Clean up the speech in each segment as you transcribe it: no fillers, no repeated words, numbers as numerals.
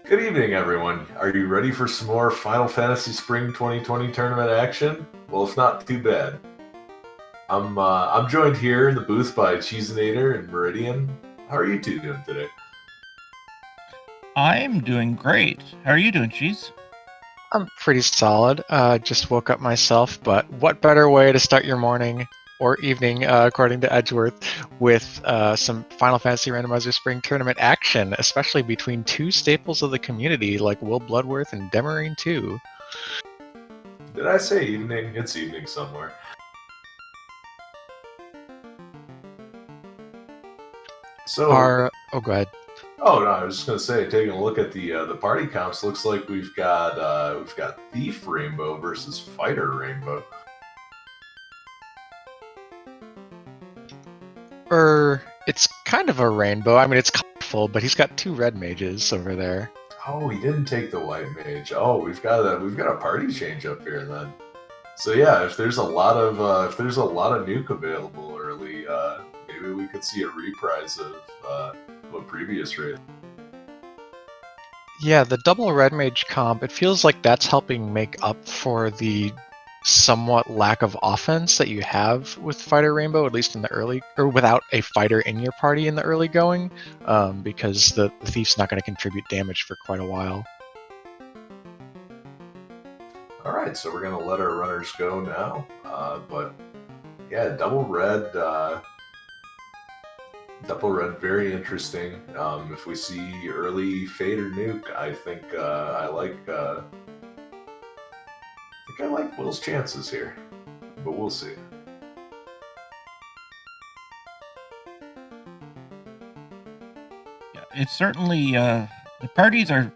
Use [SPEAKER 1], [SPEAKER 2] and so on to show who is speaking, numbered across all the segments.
[SPEAKER 1] Good evening, everyone. Are you ready for some more Final Fantasy Spring 2020 tournament action? Well, if not, too bad. I'm joined here in the booth by Cheesinator and Meridian. How are you two doing today?
[SPEAKER 2] I'm doing great. How are you doing, Cheese?
[SPEAKER 3] I'm pretty solid. Just woke up myself, but what better way to start your morning or evening, according to Edgeworth, with some Final Fantasy Randomizer Spring Tournament action, especially between two staples of the community like WillBloodworth and Demerine2.
[SPEAKER 1] Did I say evening? It's evening somewhere. So,
[SPEAKER 3] Oh, go ahead.
[SPEAKER 1] oh no, I was just gonna say, taking a look at the party comps, looks like we've got Thief Rainbow versus Fighter Rainbow.
[SPEAKER 3] It's kind of a rainbow. I mean, it's colorful, but he's got two red mages over there.
[SPEAKER 1] Oh, he didn't take the white mage. Oh, we've got a party change up here then. So yeah, if there's a lot of nuke available early, maybe we could see a reprise of a previous raid.
[SPEAKER 3] Yeah, the double red mage comp, it feels like that's helping make up for the somewhat lack of offense that you have with Fighter Rainbow, at least in the early, or without a fighter in your party in the early going, because the Thief's not going to contribute damage for quite a while.
[SPEAKER 1] Alright, so we're going to let our runners go now. But yeah, double red, very interesting. If we see early Fade or Nuke, I think I like Will's chances here, but we'll see.
[SPEAKER 2] Yeah, it's certainly the parties are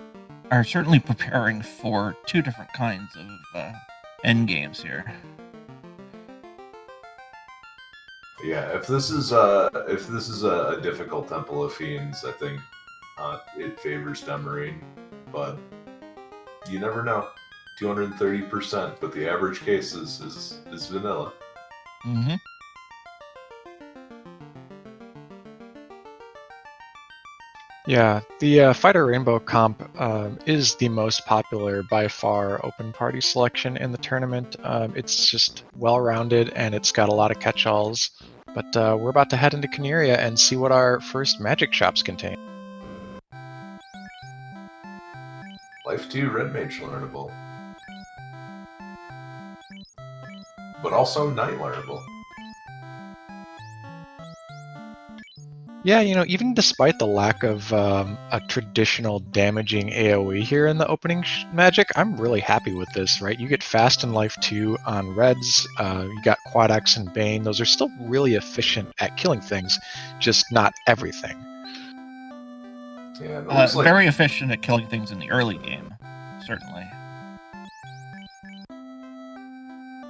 [SPEAKER 2] certainly preparing for two different kinds of end games here.
[SPEAKER 1] Yeah, if this is a difficult Temple of Fiends, I think it favors Demerine, but you never know. 230%, but the average case is vanilla.
[SPEAKER 2] Mm-hmm.
[SPEAKER 3] Yeah, the Fighter Rainbow comp is the most popular by far open party selection in the tournament. It's just well-rounded and it's got a lot of catch-alls. But we're about to head into Caneria and see what our first magic shops contain.
[SPEAKER 1] Life 2 Red Mage learnable. But also Night learnable.
[SPEAKER 3] Yeah, even despite the lack of a traditional damaging AoE here in the opening magic, I'm really happy with this, right? You get fast in Life 2 on Reds, you got Quad X and Bane. Those are still really efficient at killing things, just not everything.
[SPEAKER 1] Yeah, it looks like...
[SPEAKER 2] Very efficient at killing things in the early game, certainly.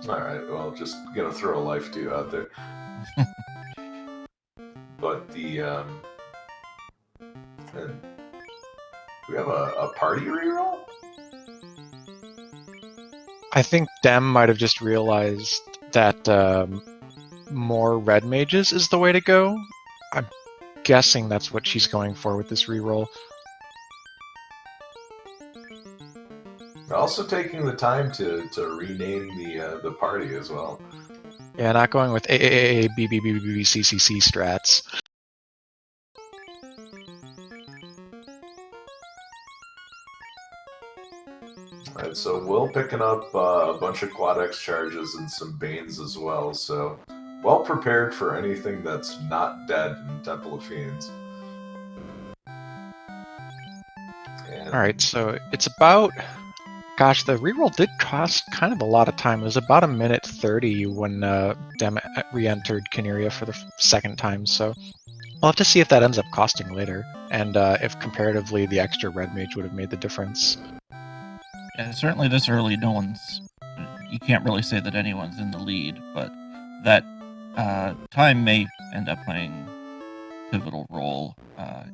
[SPEAKER 1] Alright, well, just gonna throw a Life 2 out there. But the, do we have a party reroll?
[SPEAKER 3] I think Dem might have just realized that more red mages is the way to go. I'm guessing that's what she's going for with this reroll.
[SPEAKER 1] Also taking the time to rename the party as well.
[SPEAKER 3] Yeah, not going with AAA, BBBBB, CCC strats.
[SPEAKER 1] Alright, so Will picking up a bunch of Quad X charges and some Banes as well, so well prepared for anything that's not dead in Temple of Fiends.
[SPEAKER 3] Alright, so it's about... Gosh, the reroll did cost kind of a lot of time. It was about 1:30 when Dem re-entered Caneria for the second time, so we'll have to see if that ends up costing later, and if comparatively the extra red mage would have made the difference.
[SPEAKER 2] Yeah, certainly this early, you can't really say that anyone's in the lead, but that time may end up playing a pivotal role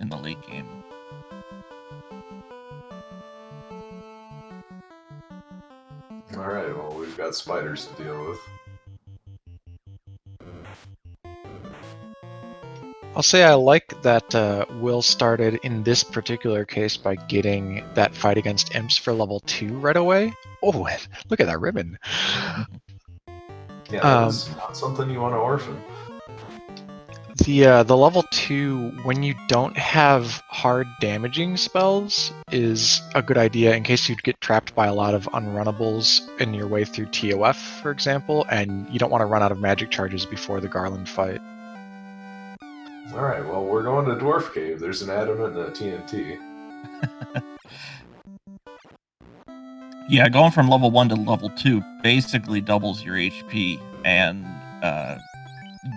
[SPEAKER 2] in the late game.
[SPEAKER 1] Alright, well, we've got spiders to deal with.
[SPEAKER 3] I'll say I like that Will started in this particular case by getting that fight against imps for level 2 right away. Oh, look at that ribbon.
[SPEAKER 1] Yeah, that is not something you want to orphan.
[SPEAKER 3] The level 2, when you don't have hard damaging spells, is a good idea in case you'd get trapped by a lot of unrunnables in your way through TOF, for example, and you don't want to run out of magic charges before the Garland fight.
[SPEAKER 1] Alright, well, we're going to Dwarf Cave. There's an adamant and a TNT.
[SPEAKER 2] Yeah, going from level 1 to level 2 basically doubles your HP and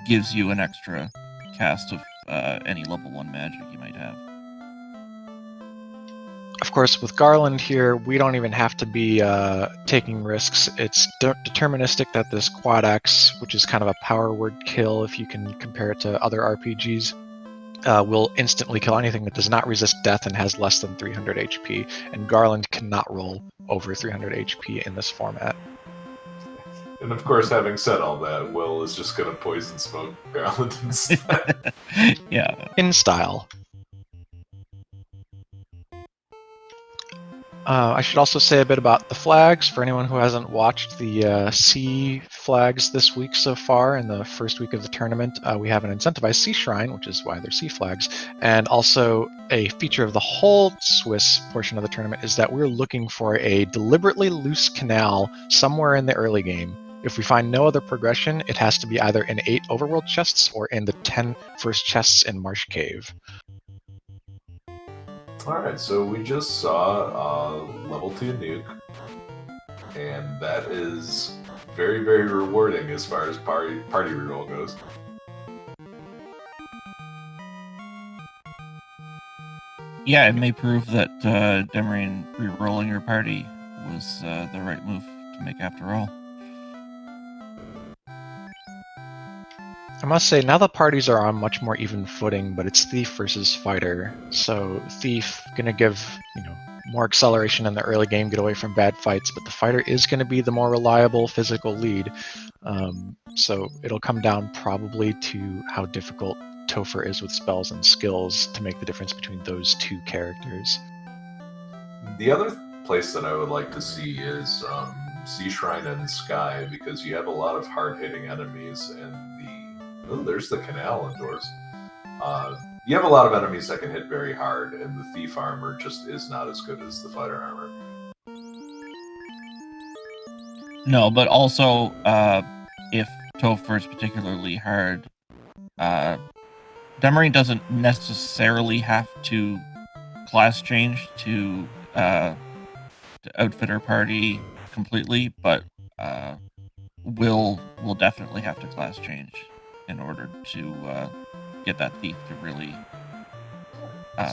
[SPEAKER 2] gives you an extra cast of any level 1 magic you might have.
[SPEAKER 3] Of course, with Garland here, we don't even have to be taking risks. It's deterministic that this quad X, which is kind of a power word kill if you can compare it to other RPGs, will instantly kill anything that does not resist death and has less than 300 HP, and Garland cannot roll over 300 HP in this format.
[SPEAKER 1] And of course, having said all that, Will is just going to poison smoke Garland instead.
[SPEAKER 2] Yeah.
[SPEAKER 3] In style. I should also say a bit about the flags. For anyone who hasn't watched the sea flags this week so far, in the first week of the tournament, we have an incentivized sea shrine, which is why they're sea flags. And also a feature of the whole Swiss portion of the tournament is that we're looking for a deliberately loose canal somewhere in the early game. If we find no other progression, it has to be either in 8 overworld chests or in the 10 first chests in Marsh Cave.
[SPEAKER 1] Alright, so we just saw level 2 nuke, and that is very, very rewarding as far as party reroll goes.
[SPEAKER 2] Yeah, it may prove that Demerine rerolling your party was the right move to make after all.
[SPEAKER 3] I must say, now the parties are on much more even footing, but it's Thief versus Fighter. So Thief gonna give, more acceleration in the early game, get away from bad fights, but the Fighter is gonna be the more reliable physical lead. So it'll come down probably to how difficult Topher is with spells and skills to make the difference between those two characters.
[SPEAKER 1] The other place that I would like to see is Sea Shrine and Sky, because you have a lot of hard-hitting enemies, and there's the canal indoors. You have a lot of enemies that can hit very hard, and the Thief armor just is not as good as the Fighter armor.
[SPEAKER 2] No, but also, if Topher is particularly hard, Demerine doesn't necessarily have to class change to outfit her party completely, but will definitely have to class change in order to get that Thief to really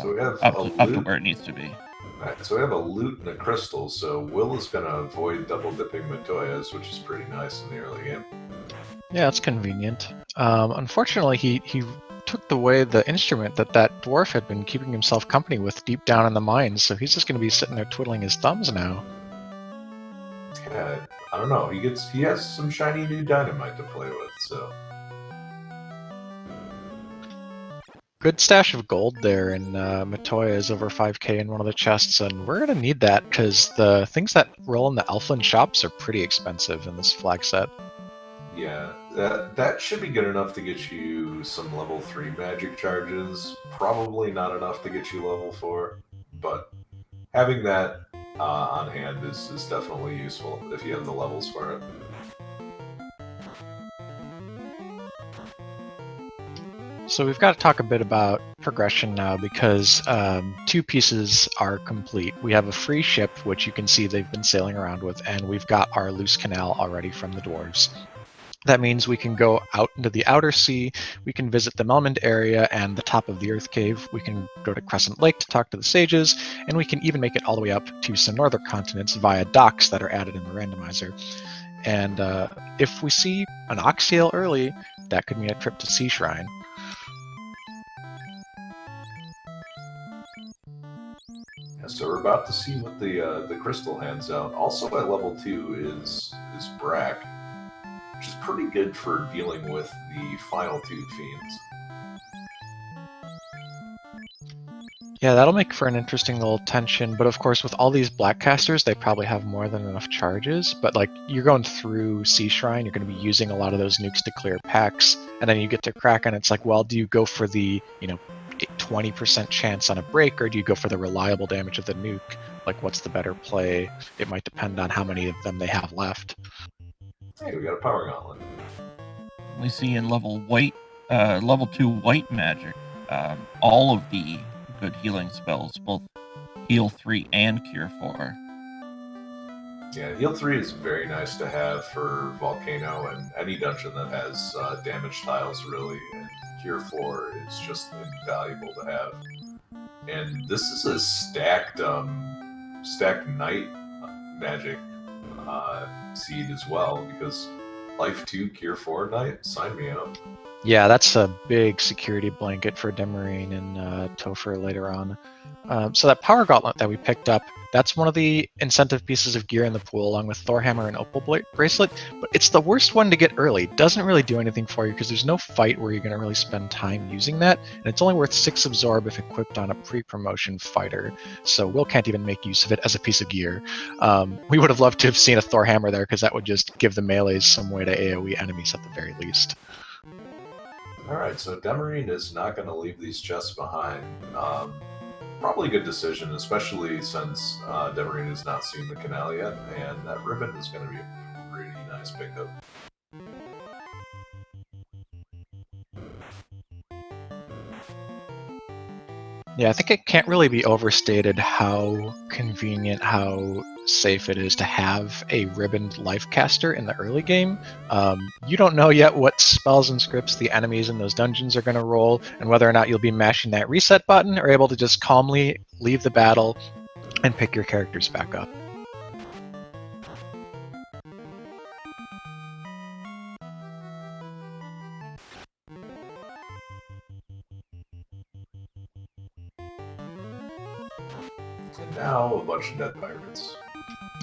[SPEAKER 1] so we have
[SPEAKER 2] up to where it needs to be.
[SPEAKER 1] Alright, so we have a loot and a crystal, so Will is going to avoid double dipping Matoyas, which is pretty nice in the early game.
[SPEAKER 3] Yeah, it's convenient. Unfortunately, he took away the instrument that dwarf had been keeping himself company with deep down in the mines, so he's just going to be sitting there twiddling his thumbs now.
[SPEAKER 1] Yeah, I don't know. He has some shiny new dynamite to play with, so...
[SPEAKER 3] Good stash of gold there, and Matoya is over 5k in one of the chests, and we're going to need that, because the things that roll in the Elfland shops are pretty expensive in this flag set.
[SPEAKER 1] Yeah, that should be good enough to get you some level 3 magic charges. Probably not enough to get you level 4, but having that on hand is definitely useful if you have the levels for it.
[SPEAKER 3] So we've got to talk a bit about progression now, because 2 pieces are complete. We have a free ship, which you can see they've been sailing around with, and we've got our loose canal already from the dwarves. That means we can go out into the outer sea, we can visit the Melmond area and the top of the Earth Cave, we can go to Crescent Lake to talk to the sages, and we can even make it all the way up to some northern continents via docks that are added in the randomizer. And if we see an Oxyale early, that could mean a trip to Sea Shrine.
[SPEAKER 1] So we're about to see what the crystal hands out. Also at level 2 is Brack, which is pretty good for dealing with the final 2 fiends.
[SPEAKER 3] Yeah, that'll make for an interesting little tension. But of course, with all these black casters, they probably have more than enough charges. But like, you're going through Sea Shrine, you're going to be using a lot of those nukes to clear packs, and then you get to Kraken. It's like, well, do you go for the 20% chance on a break, or do you go for the reliable damage of the nuke? Like, what's the better play? It might depend on how many of them they have left.
[SPEAKER 1] Hey, we got a power gauntlet.
[SPEAKER 2] We see in level 2 white magic, all of the good healing spells, both heal 3 and cure 4.
[SPEAKER 1] Yeah, heal 3 is very nice to have for Volcano and any dungeon that has damage tiles, really. And cure 4 is just invaluable to have. And this is a stacked knight magic seed as well, because life 2, cure 4 knight, sign me up.
[SPEAKER 3] Yeah, that's a big security blanket for Demerine and Topher later on. So that power gauntlet that we picked up, that's one of the incentive pieces of gear in the pool, along with Thorhammer and Opal Bracelet, but it's the worst one to get early. It doesn't really do anything for you because there's no fight where you're going to really spend time using that, and it's only worth 6 absorb if equipped on a pre-promotion fighter, so Will can't even make use of it as a piece of gear. We would have loved to have seen a Thorhammer there, because that would just give the melees some way to AoE enemies at the very least.
[SPEAKER 1] Alright, so Demerine is not going to leave these chests behind. Probably a good decision, especially since Demerine has not seen the canal yet, and that ribbon is going to be a pretty nice pickup.
[SPEAKER 3] Yeah, I think it can't really be overstated how convenient, how safe it is to have a ribboned life caster in the early game. You don't know yet what spells and scripts the enemies in those dungeons are going to roll, and whether or not you'll be mashing that reset button or able to just calmly leave the battle and pick your characters back up.
[SPEAKER 1] And now a bunch of dead pirates.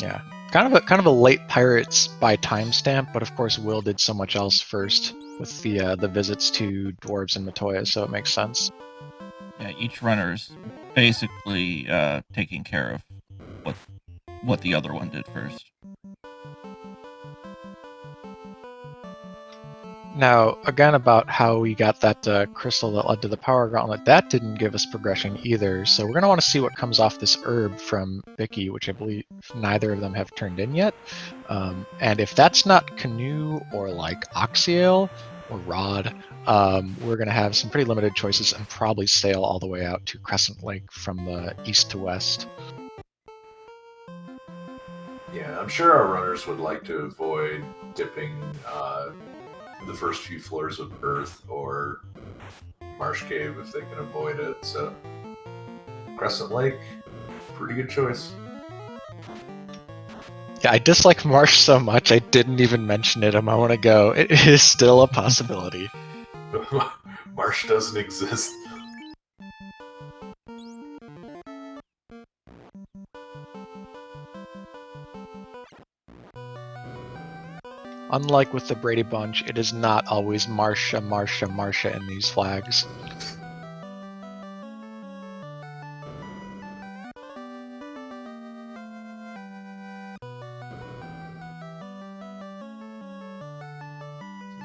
[SPEAKER 3] Yeah, kind of a late Pirates by timestamp, but of course Will did so much else first with the visits to dwarves and Matoya, so it makes sense.
[SPEAKER 2] Yeah, each runner's basically taking care of what the other one did first.
[SPEAKER 3] Now, again, about how we got that crystal that led to the power gauntlet, that didn't give us progression either, so we're going to want to see what comes off this herb from Vicky, which I believe neither of them have turned in yet. And if that's not canoe or like oxyale or rod, we're going to have some pretty limited choices and probably sail all the way out to Crescent Lake from the east to west.
[SPEAKER 1] Yeah, I'm sure our runners would like to avoid dipping the first few floors of Earth or Marsh Cave if they can avoid it, so Crescent Lake, pretty good choice.
[SPEAKER 3] Yeah, I dislike Marsh so much I didn't even mention it a moment ago. It is still a possibility.
[SPEAKER 1] Marsh doesn't exist.
[SPEAKER 3] Unlike with the Brady Bunch, it is not always Marsha, Marsha, Marsha in these flags.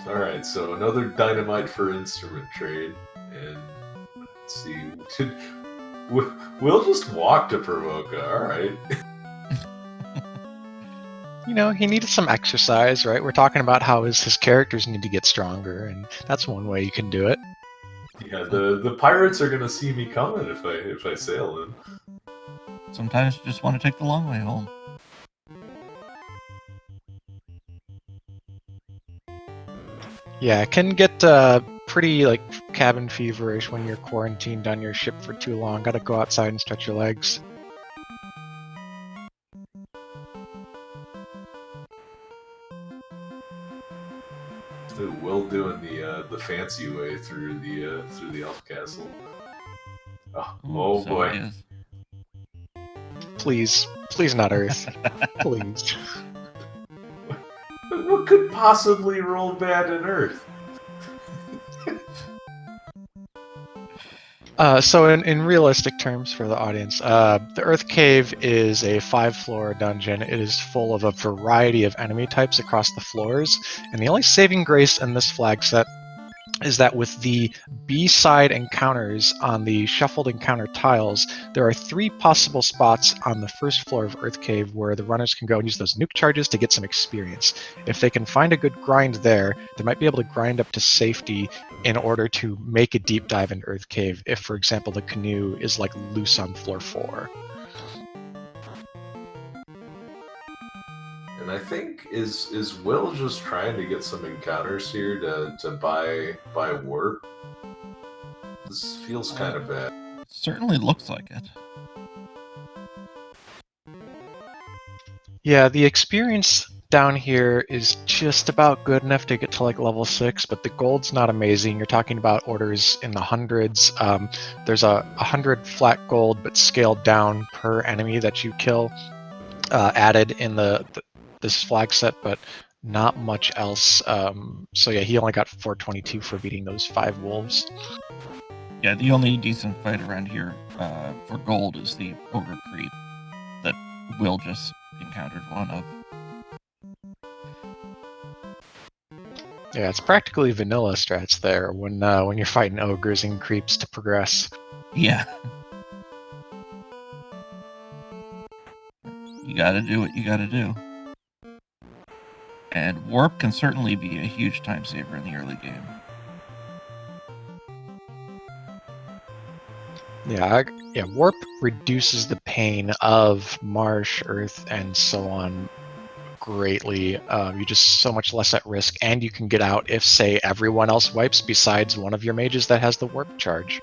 [SPEAKER 1] Alright, so another dynamite for instrument trade, and let's see, we'll just walk to Provoca, alright.
[SPEAKER 3] You know, he needed some exercise, right? We're talking about how his characters need to get stronger, and that's one way you can do it.
[SPEAKER 1] Yeah, the pirates are gonna see me coming if I sail in.
[SPEAKER 2] Sometimes you just want to take the long way home.
[SPEAKER 3] Yeah, it can get pretty like cabin feverish when you're quarantined on your ship for too long. Gotta go outside and stretch your legs.
[SPEAKER 1] Will doing the fancy way through the elf castle. Oh
[SPEAKER 2] So
[SPEAKER 1] boy.
[SPEAKER 2] it is.
[SPEAKER 3] Please not Earth. Please.
[SPEAKER 1] What could possibly roll bad in Earth?
[SPEAKER 3] So in realistic terms for the audience, the Earth Cave is a 5-floor dungeon. It is full of a variety of enemy types across the floors, and the only saving grace in this flag set is that with the B-side encounters on the shuffled encounter tiles, there are 3 possible spots on the first floor of Earth Cave where the runners can go and use those nuke charges to get some experience. If they can find a good grind there, they might be able to grind up to safety in order to make a deep dive into Earth Cave if, for example, the canoe is like loose on floor 4.
[SPEAKER 1] And I think is Will just trying to get some encounters here to buy warp? This feels kind of bad.
[SPEAKER 2] Certainly looks like it.
[SPEAKER 3] Yeah, the experience down here is just about good enough to get to like level 6, but the gold's not amazing. You're talking about orders in the hundreds. There's 100 flat gold, but scaled down per enemy that you kill, added in this flag set, but not much else. So yeah, he only got 422 for beating those 5 wolves.
[SPEAKER 2] Yeah, the only decent fight around here for gold is the ogre creep that Will just encountered one of.
[SPEAKER 3] Yeah, it's practically vanilla strats there when you're fighting ogres and creeps to progress.
[SPEAKER 2] Yeah. You gotta do what you gotta do. And warp can certainly be a huge time saver in the early game.
[SPEAKER 3] Yeah, warp reduces the pain of marsh, earth, and so on greatly. You're just so much less at risk, and you can get out if, say, everyone else wipes besides one of your mages that has the warp charge.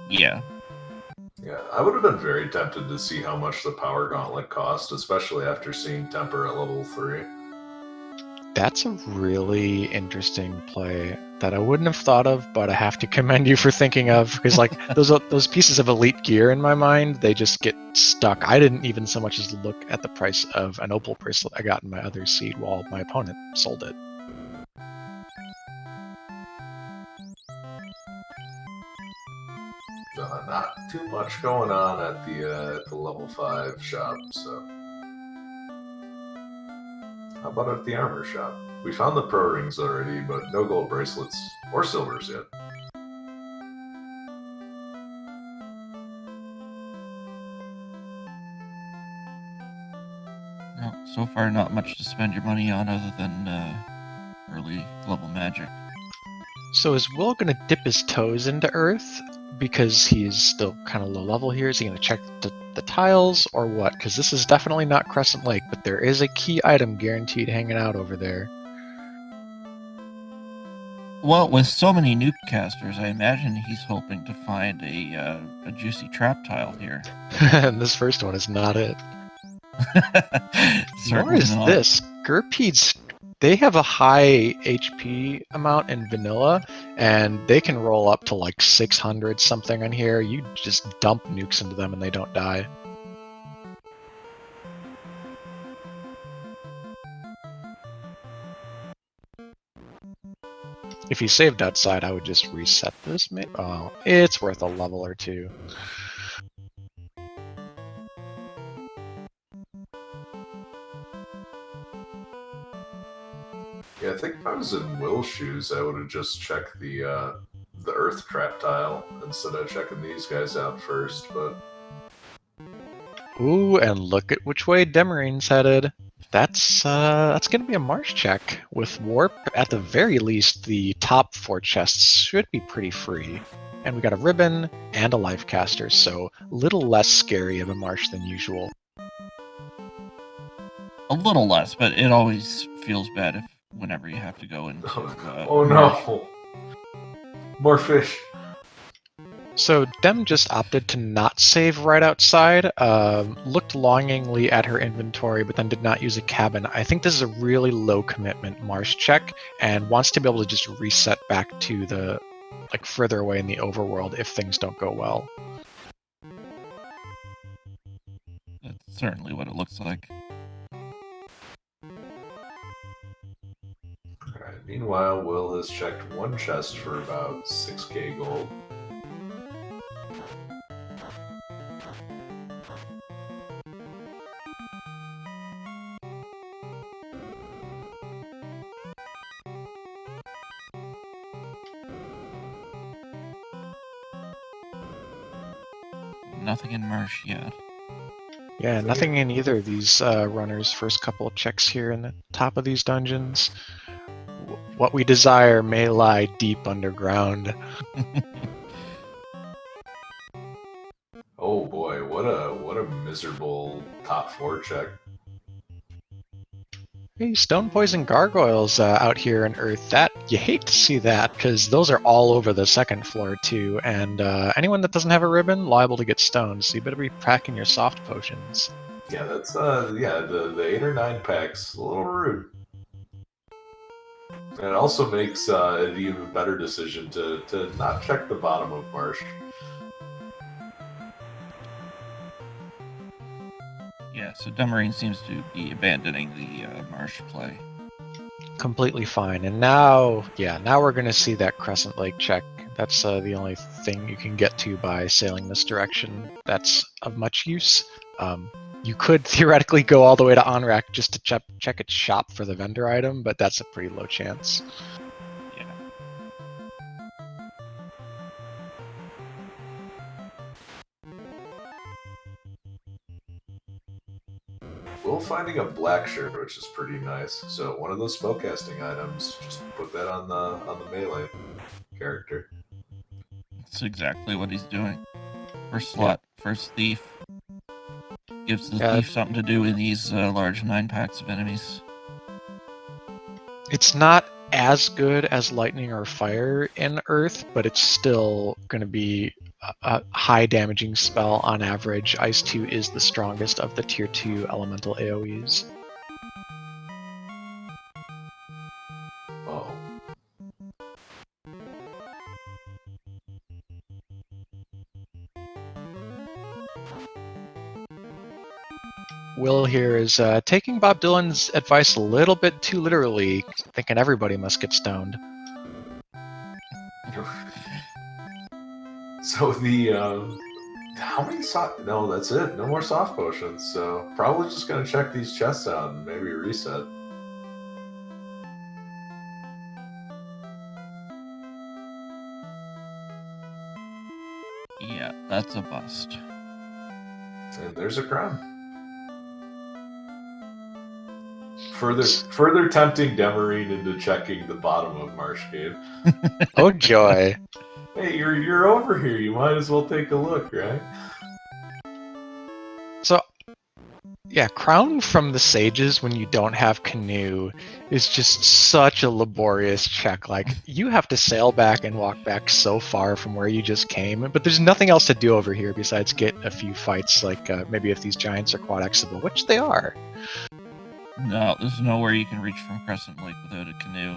[SPEAKER 2] Yeah.
[SPEAKER 1] Yeah, I would have been very tempted to see how much the power gauntlet cost, especially after seeing Temper at level 3.
[SPEAKER 3] That's a really interesting play that I wouldn't have thought of, but I have to commend you for thinking of, because like those pieces of elite gear in my mind, they just get stuck. I didn't even so much as look at the price of an opal bracelet I got in my other seed while my opponent sold it.
[SPEAKER 1] Not too much going on at the level 5 shop, so. How about at the armor shop? We found the pro rings already, but no gold bracelets or silvers yet.
[SPEAKER 2] No, so far not much to spend your money on other than early level magic.
[SPEAKER 3] So is Will going to dip his toes into Earth because he's still kind of low level here? Is he going to check the tiles or what? Because this is definitely not Crescent Lake, but there is a key item guaranteed hanging out over there.
[SPEAKER 2] Well, with so many nuke casters, I imagine he's hoping to find a juicy trap tile here.
[SPEAKER 3] And this first one is not it. Nor is
[SPEAKER 2] not.
[SPEAKER 3] this. Gerpedes, they have a high HP amount in vanilla, and they can roll up to like 600 something on here. You just dump nukes into them and they don't die. If he saved outside, I would just reset this. Oh, it's worth a level or 2.
[SPEAKER 1] Yeah, I think if I was in Will's shoes, I would have just checked the Earth trap tile instead of checking these guys out first. But
[SPEAKER 3] ooh, and look at which way Demarine's headed. That's gonna be a marsh check. With warp, at the very least, the top 4 chests should be pretty free. And we got a ribbon and a life caster, so a little less scary of a marsh than usual.
[SPEAKER 2] A little less, but it always feels bad whenever you have to go into.
[SPEAKER 1] Oh no! More fish.
[SPEAKER 3] So Dem just opted to not save right outside, looked longingly at her inventory, but then did not use a cabin. I think this is a really low commitment marsh check, and wants to be able to just reset back to the, like, further away in the overworld if things don't go well.
[SPEAKER 2] That's certainly what it looks like.
[SPEAKER 1] Alright, meanwhile, Will has checked one chest for about 6k gold.
[SPEAKER 2] Nothing in Marsh yet.
[SPEAKER 3] Yeah, nothing in either of these runners' first couple of checks here in the top of these dungeons. What we desire may lie deep underground.
[SPEAKER 1] Oh boy, what a miserable top 4 check.
[SPEAKER 3] Hey, stone poison gargoyles out here in Earth. That you hate to see that because those are all over the second floor too, and anyone that doesn't have a ribbon liable to get stoned. So you better be packing your soft potions.
[SPEAKER 1] Yeah, that's the 8 or 9 packs a little rude. And it also makes it an even better decision to not check the bottom of Marsh.
[SPEAKER 2] Yeah, so Demerine seems to be abandoning the Marsh play.
[SPEAKER 3] Completely fine. And now, yeah, now we're going to see that Crescent Lake check. That's the only thing you can get to by sailing this direction that's of much use. You could theoretically go all the way to Onrak just to check its shop for the vendor item, but that's a pretty low chance.
[SPEAKER 2] Yeah.
[SPEAKER 1] Will finding a black shirt, which is pretty nice. So one of those spellcasting items, just put that on the melee character.
[SPEAKER 2] That's exactly what he's doing. First slot, first thief. Gives the thief something to do in these large 9 packs of enemies.
[SPEAKER 3] It's not as good as lightning or fire in Earth, but it's still going to be a high damaging spell on average. Ice 2 is the strongest of the tier 2 elemental AoEs.
[SPEAKER 1] Oh.
[SPEAKER 3] Will here is taking Bob Dylan's advice a little bit too literally, thinking everybody must get stoned.
[SPEAKER 1] So how many soft? No, that's it. No more soft potions. So probably just gonna check these chests out and maybe reset.
[SPEAKER 2] Yeah, that's a bust.
[SPEAKER 1] And there's a crown. Further tempting Demerine into checking the bottom of Marsh Cave.
[SPEAKER 3] Oh joy!
[SPEAKER 1] Hey, you're over here. You might as well take a look, right?
[SPEAKER 3] So, yeah, Crown from the Sages when you don't have canoe is just such a laborious check. Like, you have to sail back and walk back so far from where you just came, but there's nothing else to do over here besides get a few fights, like maybe if these giants are quad-exable, which they are.
[SPEAKER 2] No, there's nowhere you can reach from Crescent Lake without a canoe.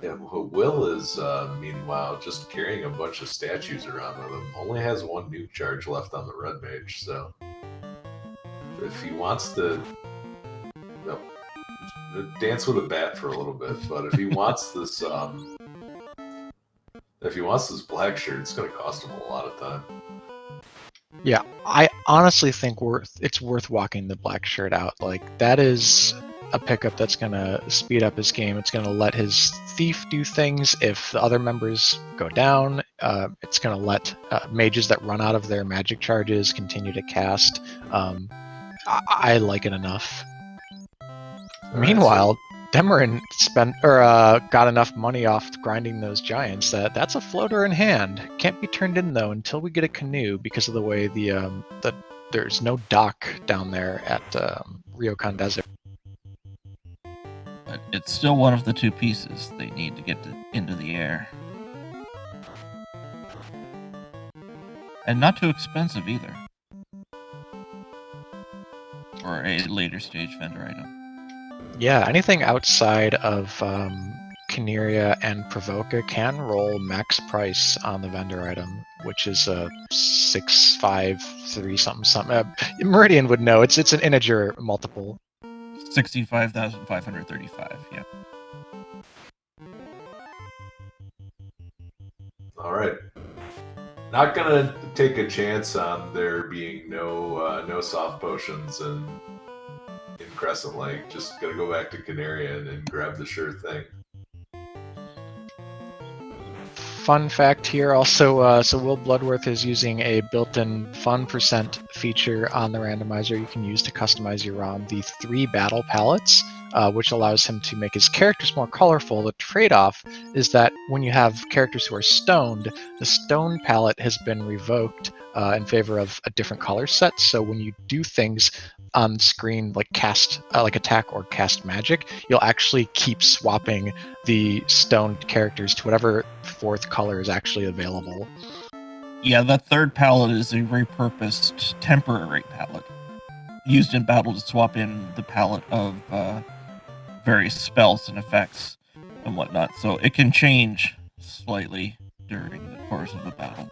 [SPEAKER 1] Yeah, Will is, meanwhile, just carrying a bunch of statues around with him. Only has 1 nuke charge left on the red mage, so if he wants to dance with a bat for a little bit, but if he wants this, black shirt, it's going to cost him a lot of time.
[SPEAKER 3] Yeah, I honestly think it's worth walking the black shirt out. Like, that is a pickup that's going to speed up his game. It's going to let his thief do things if the other members go down. It's going to let mages that run out of their magic charges continue to cast. I like it enough. Meanwhile, Demerine got enough money off grinding those giants that's a floater in hand. Can't be turned in though until we get a canoe because of the way there's no dock down there at Ryokan Desert.
[SPEAKER 2] But it's still one of the 2 pieces they need to get into the air. And not too expensive either. For a later stage vendor item.
[SPEAKER 3] Yeah, anything outside of Caneria and Provoca can roll max price on the vendor item, which is 653 something. Meridian would know. It's an integer multiple.
[SPEAKER 2] 65,535. Yeah.
[SPEAKER 1] All right. Not gonna take a chance on there being no soft potions in Crescent Lake. Just gonna go back to Canaria and grab the sure thing.
[SPEAKER 3] fun fact here also, so WillBloodworth is using a built-in fun percent feature on the randomizer you can use to customize your ROM, the 3 battle palettes, which allows him to make his characters more colorful. The trade-off is that when you have characters who are stoned, the stone palette has been revoked in favor of a different color set. So when you do things on screen like cast, like attack or cast magic, you'll actually keep swapping the stoned characters to whatever 4th color is actually available.
[SPEAKER 2] Yeah, that 3rd palette is a repurposed temporary palette used in battle to swap in the palette of various spells and effects and whatnot, so it can change slightly during the course of the battle.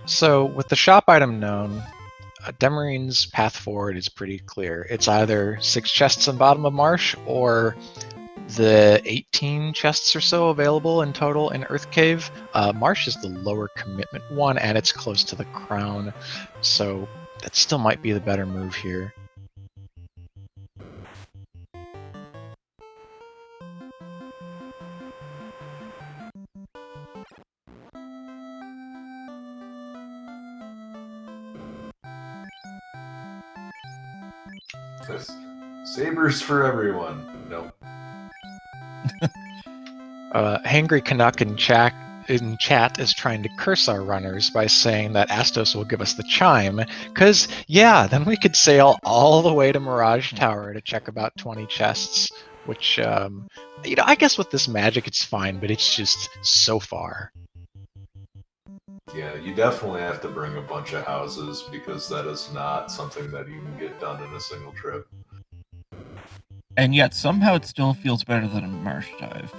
[SPEAKER 3] So with the shop item known, Demarine's path forward is pretty clear. It's either 6 chests in bottom of marsh or the 18 chests or so available in total in Earth Cave. Marsh is the lower commitment one, and it's close to the crown, so that still might be the better move here.
[SPEAKER 1] Sabers for everyone. Nope.
[SPEAKER 3] Hangry Canuck in chat is trying to curse our runners by saying that Astos will give us the chime, because, yeah, then we could sail all the way to Mirage Tower to check about 20 chests, which, I guess with this magic it's fine, but it's just so far.
[SPEAKER 1] Yeah, you definitely have to bring a bunch of houses, because that is not something that you can get done in a single trip.
[SPEAKER 2] And yet, somehow it still feels better than a marsh dive.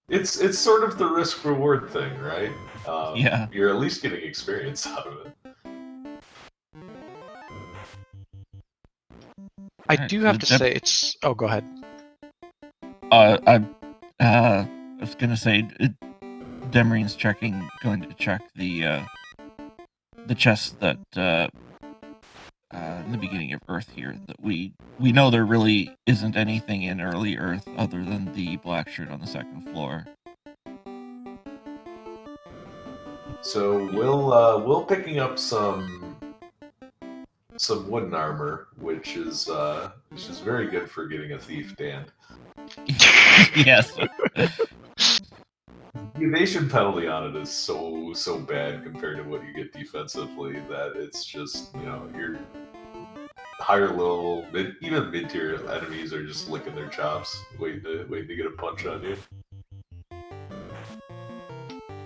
[SPEAKER 1] It's sort of the risk-reward thing, right?
[SPEAKER 2] Yeah.
[SPEAKER 1] You're at least getting experience out of it.
[SPEAKER 3] I do have to say it's... Oh, go ahead.
[SPEAKER 2] I was gonna say, Demarine's going to check the chest that in the beginning of Earth here, that we know there really isn't anything in early Earth other than the black shirt on the 2nd floor.
[SPEAKER 1] So Will picking up some wooden armor, which is very good for getting a thief Dan.
[SPEAKER 2] Yes.
[SPEAKER 1] The evasion penalty on it is so bad compared to what you get defensively that it's just, your higher level, even mid-tier enemies are just licking their chops, waiting to get a punch on you.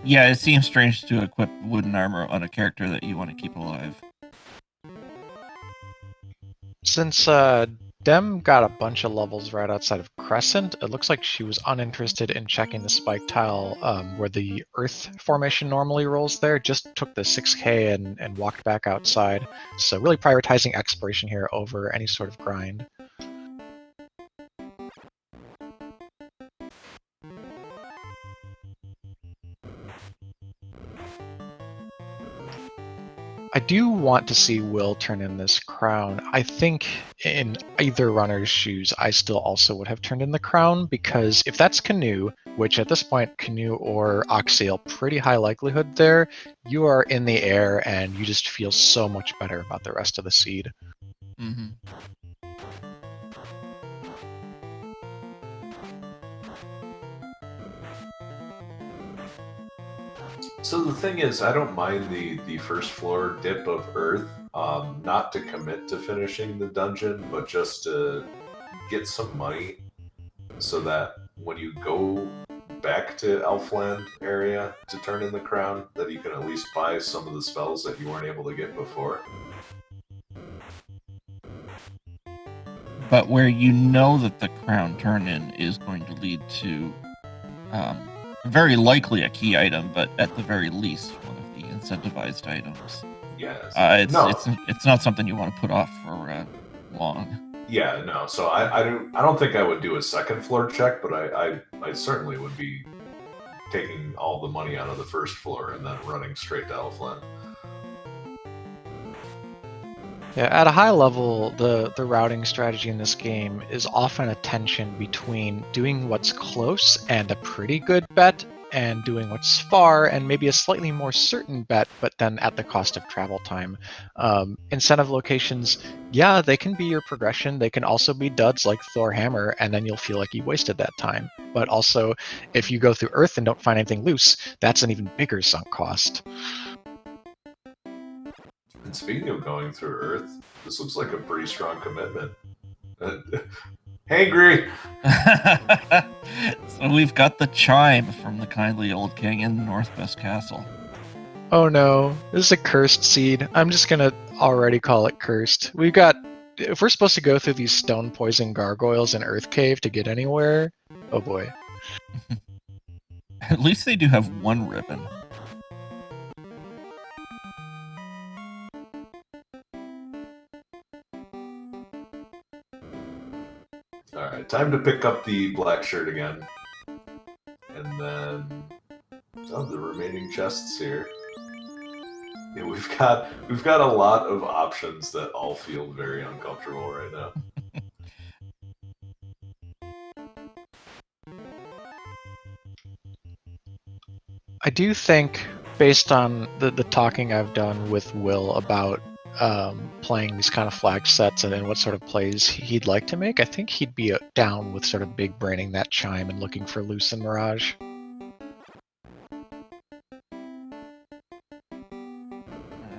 [SPEAKER 2] Yeah, it seems strange to equip wooden armor on a character that you want to keep alive.
[SPEAKER 3] Since Dem got a bunch of levels right outside of Crescent, it looks like she was uninterested in checking the spike tile where the Earth formation normally rolls there, just took the 6k and walked back outside. So really prioritizing exploration here over any sort of grind. I do want to see Will turn in this crown. I think in either runner's shoes, I still also would have turned in the crown, because if that's canoe, which at this point, canoe or oxsail, pretty high likelihood there, you are in the air and you just feel so much better about the rest of the seed.
[SPEAKER 2] Mm-hmm.
[SPEAKER 1] So the thing is, I don't mind the first floor dip of Earth, not to commit to finishing the dungeon, but just to get some money, so that when you go back to Elfland area to turn in the crown, that you can at least buy some of the spells that you weren't able to get before.
[SPEAKER 2] But where you know that the crown turn-in is going to lead to very likely a key item, but at the very least one of the incentivized items.
[SPEAKER 1] Yes.
[SPEAKER 2] It's not something you want to put off for long.
[SPEAKER 1] Yeah, no. So I don't think I would do a second floor check, but I certainly would be taking all the money out of the first floor and then running straight to Elfland.
[SPEAKER 3] Yeah, at a high level, the routing strategy in this game is often a tension between doing what's close and a pretty good bet, and doing what's far and maybe a slightly more certain bet, but then at the cost of travel time. Incentive locations, yeah, they can be your progression. They can also be duds like Thor Hammer, and then you'll feel like you wasted that time. But also, if you go through Earth and don't find anything loose, that's an even bigger sunk cost.
[SPEAKER 1] And speaking of going through Earth, this looks like a pretty strong commitment. Hangry!
[SPEAKER 2] So we've got the chime from the kindly old king in Northwest Castle.
[SPEAKER 3] Oh no, this is a cursed seed. I'm just gonna already call it cursed. We've got, if we're supposed to go through these stone poison gargoyles in Earth Cave to get anywhere, oh boy.
[SPEAKER 2] At least they do have one ribbon.
[SPEAKER 1] Alright, time to pick up the black shirt again. And then the remaining chests here. Yeah, we've got a lot of options that all feel very uncomfortable right now.
[SPEAKER 3] I do think, based on the talking I've done with Will about playing these kind of flag sets and what sort of plays he'd like to make, I think he'd be down with sort of big braining that chime and looking for loose in Mirage.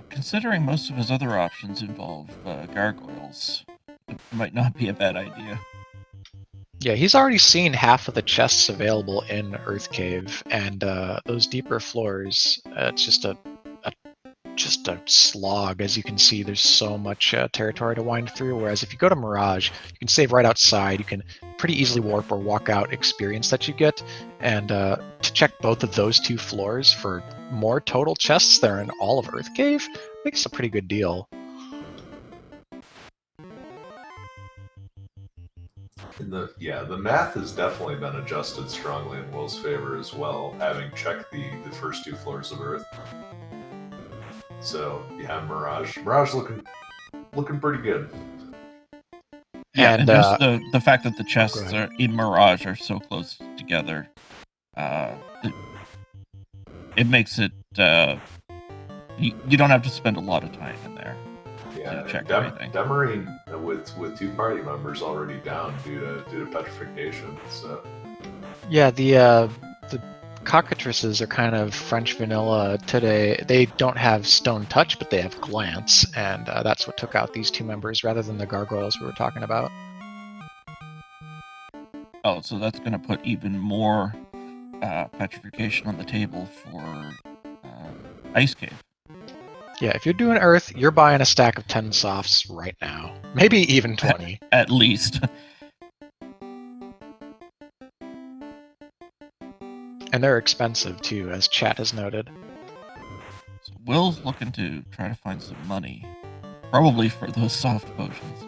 [SPEAKER 2] Considering most of his other options involve gargoyles, it might not be a bad idea.
[SPEAKER 3] Yeah, he's already seen half of the chests available in Earth Cave, and those deeper floors, it's just a slog. As you can see, there's so much territory to wind through, whereas if you go to Mirage, you can save right outside. You can pretty easily warp or walk out experience that you get, and to check both of those two floors for more total chests that are in all of Earth Cave, I think it's a pretty good deal.
[SPEAKER 1] And the math has definitely been adjusted strongly in Will's favor as well, having checked the first two floors of Earth. So yeah, Mirage looking pretty good.
[SPEAKER 2] Yeah, and just the fact that the chests are in Mirage are so close together, it makes it you don't have to spend a lot of time in there.
[SPEAKER 1] Yeah,
[SPEAKER 2] to check everything.
[SPEAKER 1] Demerine with two party members already down due to petrification. So
[SPEAKER 3] yeah, the cockatrices are kind of French vanilla today. They don't have stone touch, but they have glance, and that's what took out these two members rather than the gargoyles we were talking about.
[SPEAKER 2] Oh, so that's going to put even more petrification on the table for Ice Cave.
[SPEAKER 3] Yeah, if you're doing Earth, you're buying a stack of 10 softs right now. Maybe even 20.
[SPEAKER 2] At least.
[SPEAKER 3] And they're expensive too, as chat has noted.
[SPEAKER 2] So Will's looking to try to find some money. Probably for those soft potions.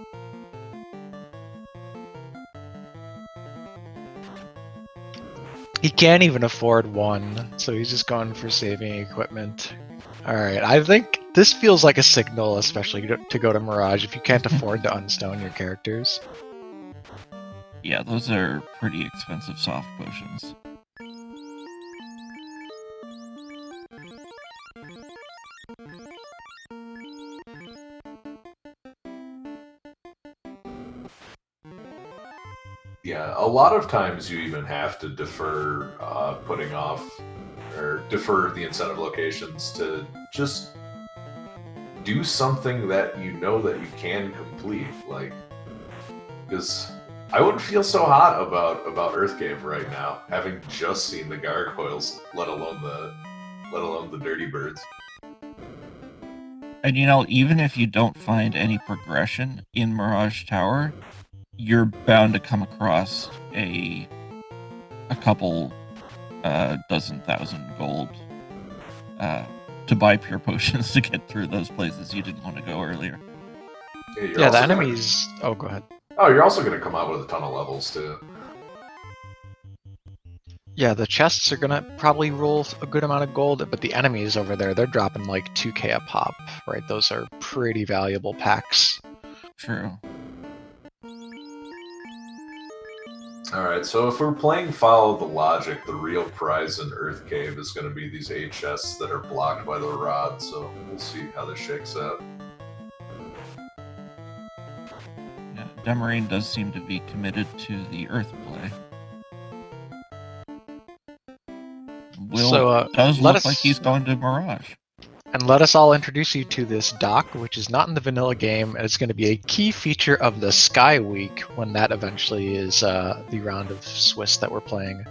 [SPEAKER 3] He can't even afford one, so he's just going for saving equipment. Alright, I think this feels like a signal, especially to go to Mirage if you can't afford to unstone your characters.
[SPEAKER 2] Yeah, those are pretty expensive soft potions.
[SPEAKER 1] yeah, a lot of times you even have to defer putting off or defer the incentive locations to just do something that you know that you can complete, like, because I wouldn't feel so hot about Earth Cave right now, having just seen the gargoyles, let alone the dirty birds.
[SPEAKER 2] And even if you don't find any progression in Mirage Tower, you're bound to come across a couple dozen thousand gold to buy pure potions to get through those places you didn't want to go earlier.
[SPEAKER 3] Yeah, the enemies... Oh, go ahead.
[SPEAKER 1] Oh, you're also going to come out with a ton of levels, too.
[SPEAKER 3] Yeah, the chests are gonna probably roll a good amount of gold, but the enemies over there, they're dropping like 2k a pop, right? Those are pretty valuable packs.
[SPEAKER 2] True.
[SPEAKER 1] Alright, so if we're playing Follow the Logic, the real prize in Earth Cave is going to be these 8 chests that are blocked by the rod, so we'll see how this shakes out.
[SPEAKER 2] Yeah, Demerine does seem to be committed to the Earth play. Will does look like he's going to Mirage.
[SPEAKER 3] And let us all introduce you to this dock, which is not in the vanilla game, and it's going to be a key feature of the Sky Week when that eventually is the round of Swiss that we're playing.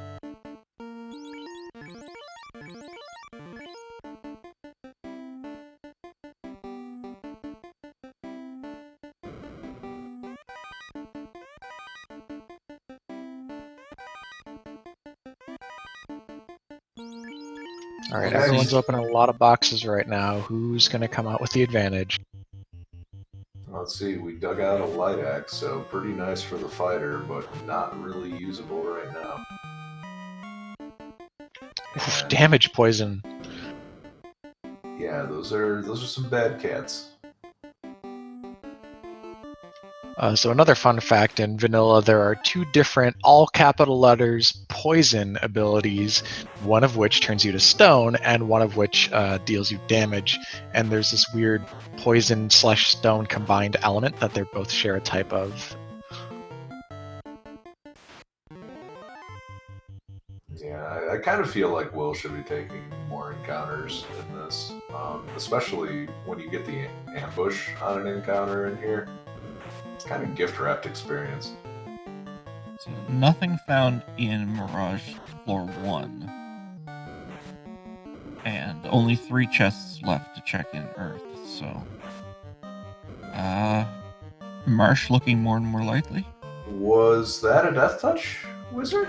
[SPEAKER 3] All right, everyone's opening a lot of boxes right now. Who's going to come out with the advantage?
[SPEAKER 1] Let's see, we dug out a light axe, so pretty nice for the fighter, but not really usable right now.
[SPEAKER 3] Oof, damage poison.
[SPEAKER 1] Yeah, those are some bad cats.
[SPEAKER 3] So another fun fact, in vanilla there are 2 different all capital letters poison abilities, one of which turns you to stone and one of which deals you damage, and there's this weird poison/stone combined element that they both share a type of.
[SPEAKER 1] Yeah, I kind of feel like Will should be taking more encounters in this, especially when you get the ambush on an encounter in here. It's kind of gift-wrapped experience.
[SPEAKER 2] So nothing found in Mirage Floor 1. And only 3 chests left to check in Earth, so... Marsh looking more and more likely?
[SPEAKER 1] Was that a death touch wizard?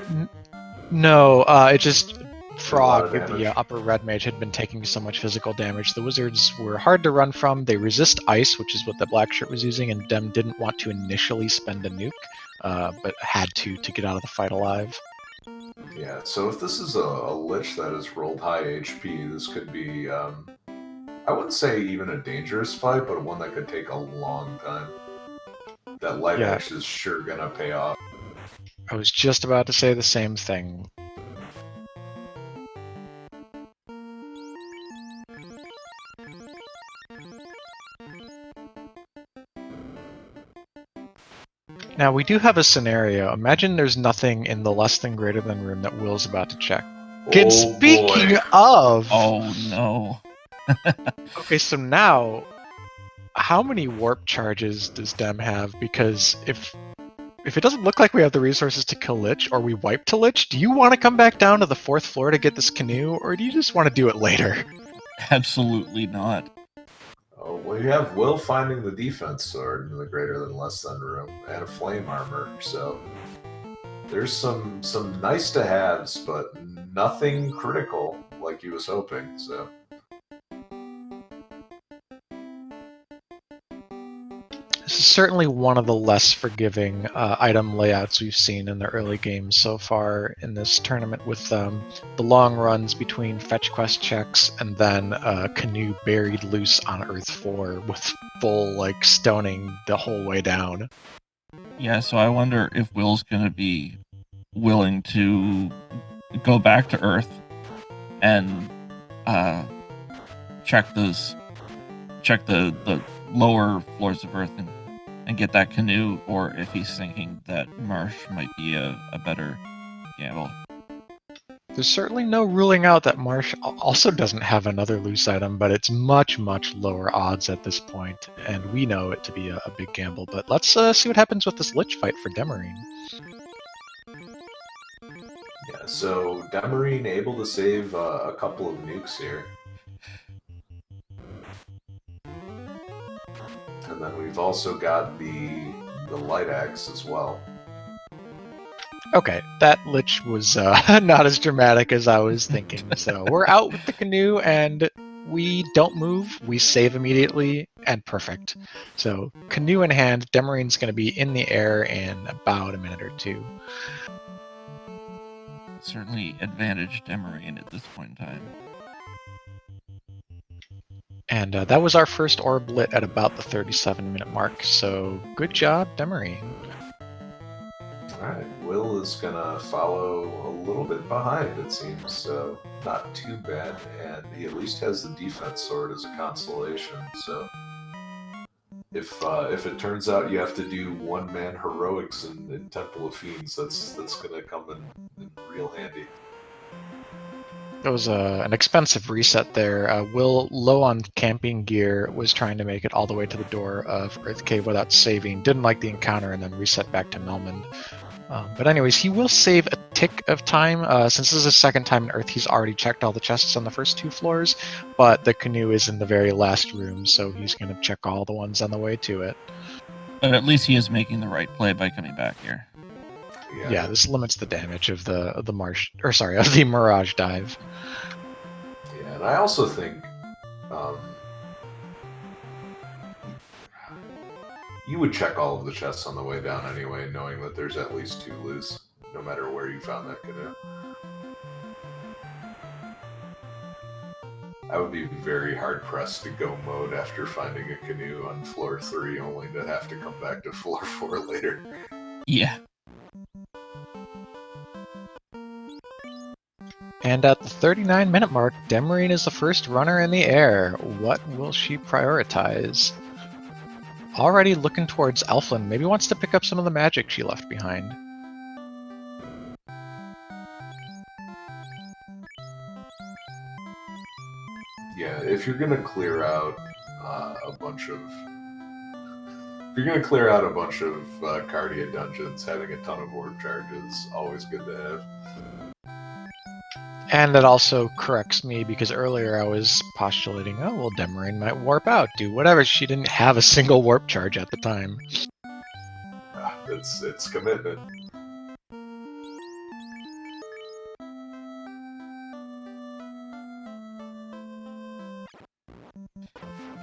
[SPEAKER 3] No, it just... Frog,
[SPEAKER 1] damage.
[SPEAKER 3] the upper red mage, had been taking so much physical damage. The wizards were hard to run from. They resist ice, which is what the black shirt was using, and Dem didn't want to initially spend a nuke, but had to get out of the fight alive.
[SPEAKER 1] Yeah, so if this is a lich that has rolled high HP, this could be, I wouldn't say even a dangerous fight, but one that could take a long time. That light axe is sure gonna pay off.
[SPEAKER 3] I was just about to say the same thing. Now, we do have a scenario. Imagine there's nothing in the less than greater than room that Will's about to check. And speaking of...
[SPEAKER 2] Oh, no.
[SPEAKER 3] Okay, so now, how many warp charges does Dem have? Because if it doesn't look like we have the resources to kill Lich, or we wipe to Lich, do you want to come back down to the 4th floor to get this canoe, or do you just want to do it later?
[SPEAKER 2] Absolutely not.
[SPEAKER 1] Oh, well, you have Will finding the defense sword in the greater than less than room, and a flame armor, so... There's some nice to haves, but nothing critical like he was hoping, so...
[SPEAKER 3] This is certainly one of the less forgiving item layouts we've seen in the early games so far in this tournament, with the long runs between fetch quest checks and then canoe buried loose on Earth 4 with full stoning the whole way down.
[SPEAKER 2] Yeah, so I wonder if Will's gonna be willing to go back to Earth and check the lower floors of Earth and get that canoe, or if he's thinking that Marsh might be a better gamble.
[SPEAKER 3] There's certainly no ruling out that Marsh also doesn't have another loose item, but it's much, much lower odds at this point, and we know it to be a big gamble. But let's see what happens with this Lich fight for Demerine.
[SPEAKER 1] Yeah, so Demerine able to save a couple of nukes here. And then we've also got the light axe as well.
[SPEAKER 3] Okay, that Lich was not as dramatic as I was thinking. So we're out with the canoe, and we don't move. We save immediately, and perfect. So canoe in hand, Demarine's going to be in the air in about a minute or two.
[SPEAKER 2] certainly advantage Demerine at this point in time.
[SPEAKER 3] And that was our first orb lit at about the 37-minute mark, so good job, Demerine.
[SPEAKER 1] Alright, Will is gonna follow a little bit behind, it seems, so not too bad, and he at least has the defense sword as a consolation, so if it turns out you have to do one-man heroics in Temple of Fiends, that's gonna come in real handy.
[SPEAKER 3] It was an expensive reset there. Will, low on camping gear, was trying to make it all the way to the door of Earth Cave without saving. Didn't like the encounter and then reset back to Melmond. But anyways, he will save a tick of time. Since this is his second time in Earth, he's already checked all the chests on the first 2 floors, but the canoe is in the very last room, so he's going to check all the ones on the way to it.
[SPEAKER 2] But at least he is making the right play by coming back here.
[SPEAKER 3] Yeah, this limits the damage of the Mirage dive.
[SPEAKER 1] Yeah, and I also think you would check all of the chests on the way down anyway, knowing that there's at least 2 loose, no matter where you found that canoe. I would be very hard-pressed to go mode after finding a canoe on floor 3, only to have to come back to floor 4 later.
[SPEAKER 2] Yeah.
[SPEAKER 3] And at the 39-minute mark, Demerine is the first runner in the air. What will she prioritize? Already looking towards Elflin. Maybe wants to pick up some of the magic she left behind.
[SPEAKER 1] Yeah, if you're gonna clear out a bunch of Cardia dungeons, having a ton of warp charges always good to have.
[SPEAKER 3] And that also corrects me, because earlier I was postulating, oh, well, Demerine might warp out, do whatever. She didn't have a single warp charge at the time.
[SPEAKER 1] It's commitment.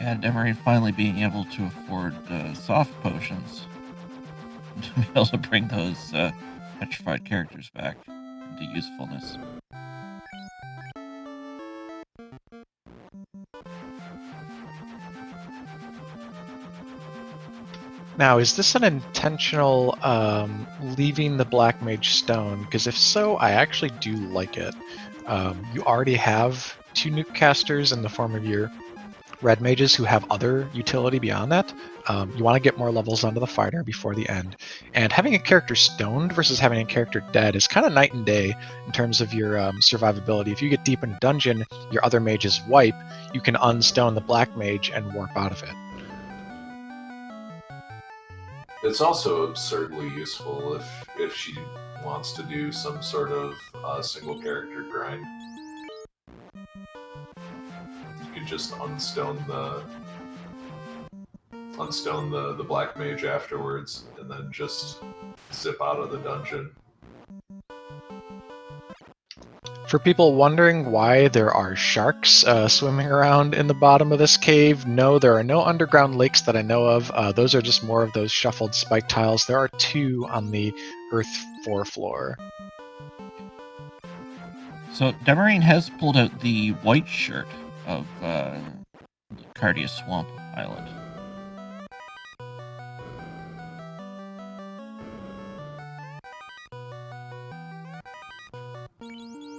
[SPEAKER 2] Yeah, Demerine finally being able to afford soft potions to be able to bring those petrified characters back into usefulness.
[SPEAKER 3] Now, is this an intentional leaving the Black Mage Stone? Because if so, I actually do like it. You already have 2 nuke casters in the form of your red mages who have other utility beyond that. You want to get more levels onto the fighter before the end. And having a character stoned versus having a character dead is kind of night and day in terms of your survivability. If you get deep in a dungeon, your other mages wipe, you can unstone the Black Mage and warp out of it.
[SPEAKER 1] It's also absurdly useful if she wants to do some sort of single character grind. You could just unstone the Black Mage afterwards, and then just zip out of the dungeon.
[SPEAKER 3] For people wondering why there are sharks swimming around in the bottom of this cave, no, there are no underground lakes that I know of. Those are just more of those shuffled spike tiles. There are 2 on the Earth 4 floor.
[SPEAKER 2] So Demerine has pulled out the white shirt of Cardia Swamp Island.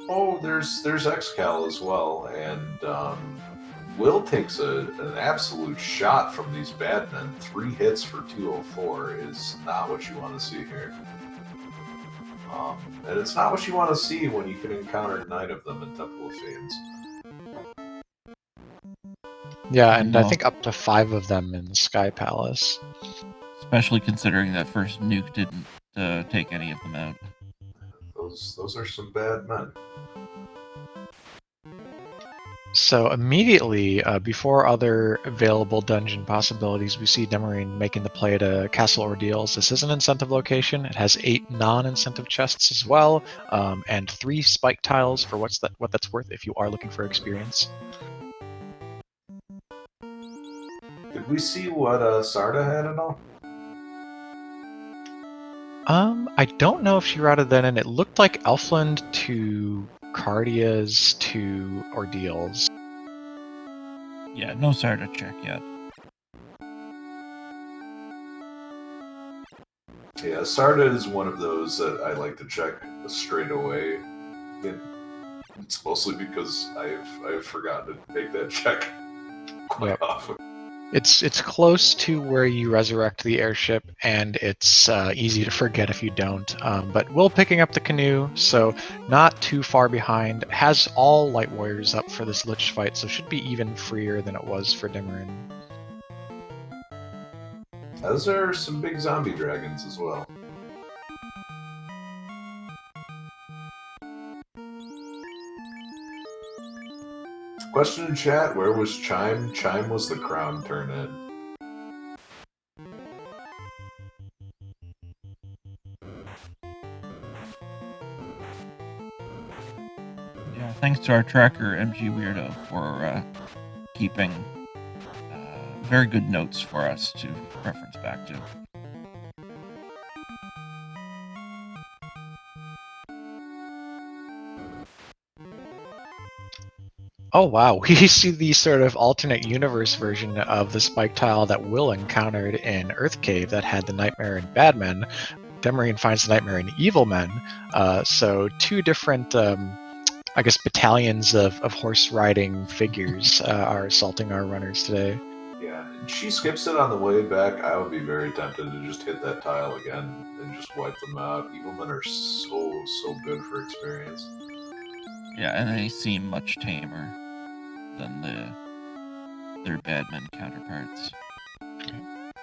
[SPEAKER 1] Oh, there's Excal as well, and Will takes an absolute shot from these bad men. 3 hits for 204 is not what you want to see here. And it's not what you want to see when you can encounter 9 of them in Temple of Fiends.
[SPEAKER 3] Yeah, and
[SPEAKER 2] No.
[SPEAKER 3] I think up to 5 of them in the Sky Palace.
[SPEAKER 2] Especially considering that first nuke didn't take any of them out.
[SPEAKER 1] Those are some bad men.
[SPEAKER 3] So immediately, before other available dungeon possibilities, we see Demerine making the play to Castle Ordeals. This is an incentive location. It has 8 non-incentive chests as well, and 3 spike tiles for what that's worth if you are looking for experience.
[SPEAKER 1] Did we see what Sarda had at all?
[SPEAKER 3] I don't know if she routed that in. It looked like Elfland to Cardia's to Ordeals.
[SPEAKER 2] Yeah, no Sarda check yet.
[SPEAKER 1] Yeah, Sarda is one of those that I like to check straight away. It's mostly because I've forgotten to make that check quite often.
[SPEAKER 3] It's close to where you resurrect the airship, and it's easy to forget if you don't. But Will picking up the canoe, so not too far behind. Has all light warriors up for this Lich fight, so should be even freer than it was for Demerine.
[SPEAKER 1] Those are some big zombie dragons as well. Question in chat, where was Chime? Chime was the crown turn in.
[SPEAKER 2] Yeah, thanks to our tracker, MG Weirdo, for keeping very good notes for us to reference back to.
[SPEAKER 3] Oh wow, we see the sort of alternate universe version of the spike tile that Will encountered in Earth Cave that had the Nightmare and Bad Men. Demerine finds the Nightmare and Evil Men. So two different, I guess, battalions of horse riding figures are assaulting our runners today.
[SPEAKER 1] Yeah, she skips it on the way back. I would be very tempted to just hit that tile again and just wipe them out. Evil Men are so good for experience.
[SPEAKER 2] Yeah, and they seem much tamer than their Badmen counterparts.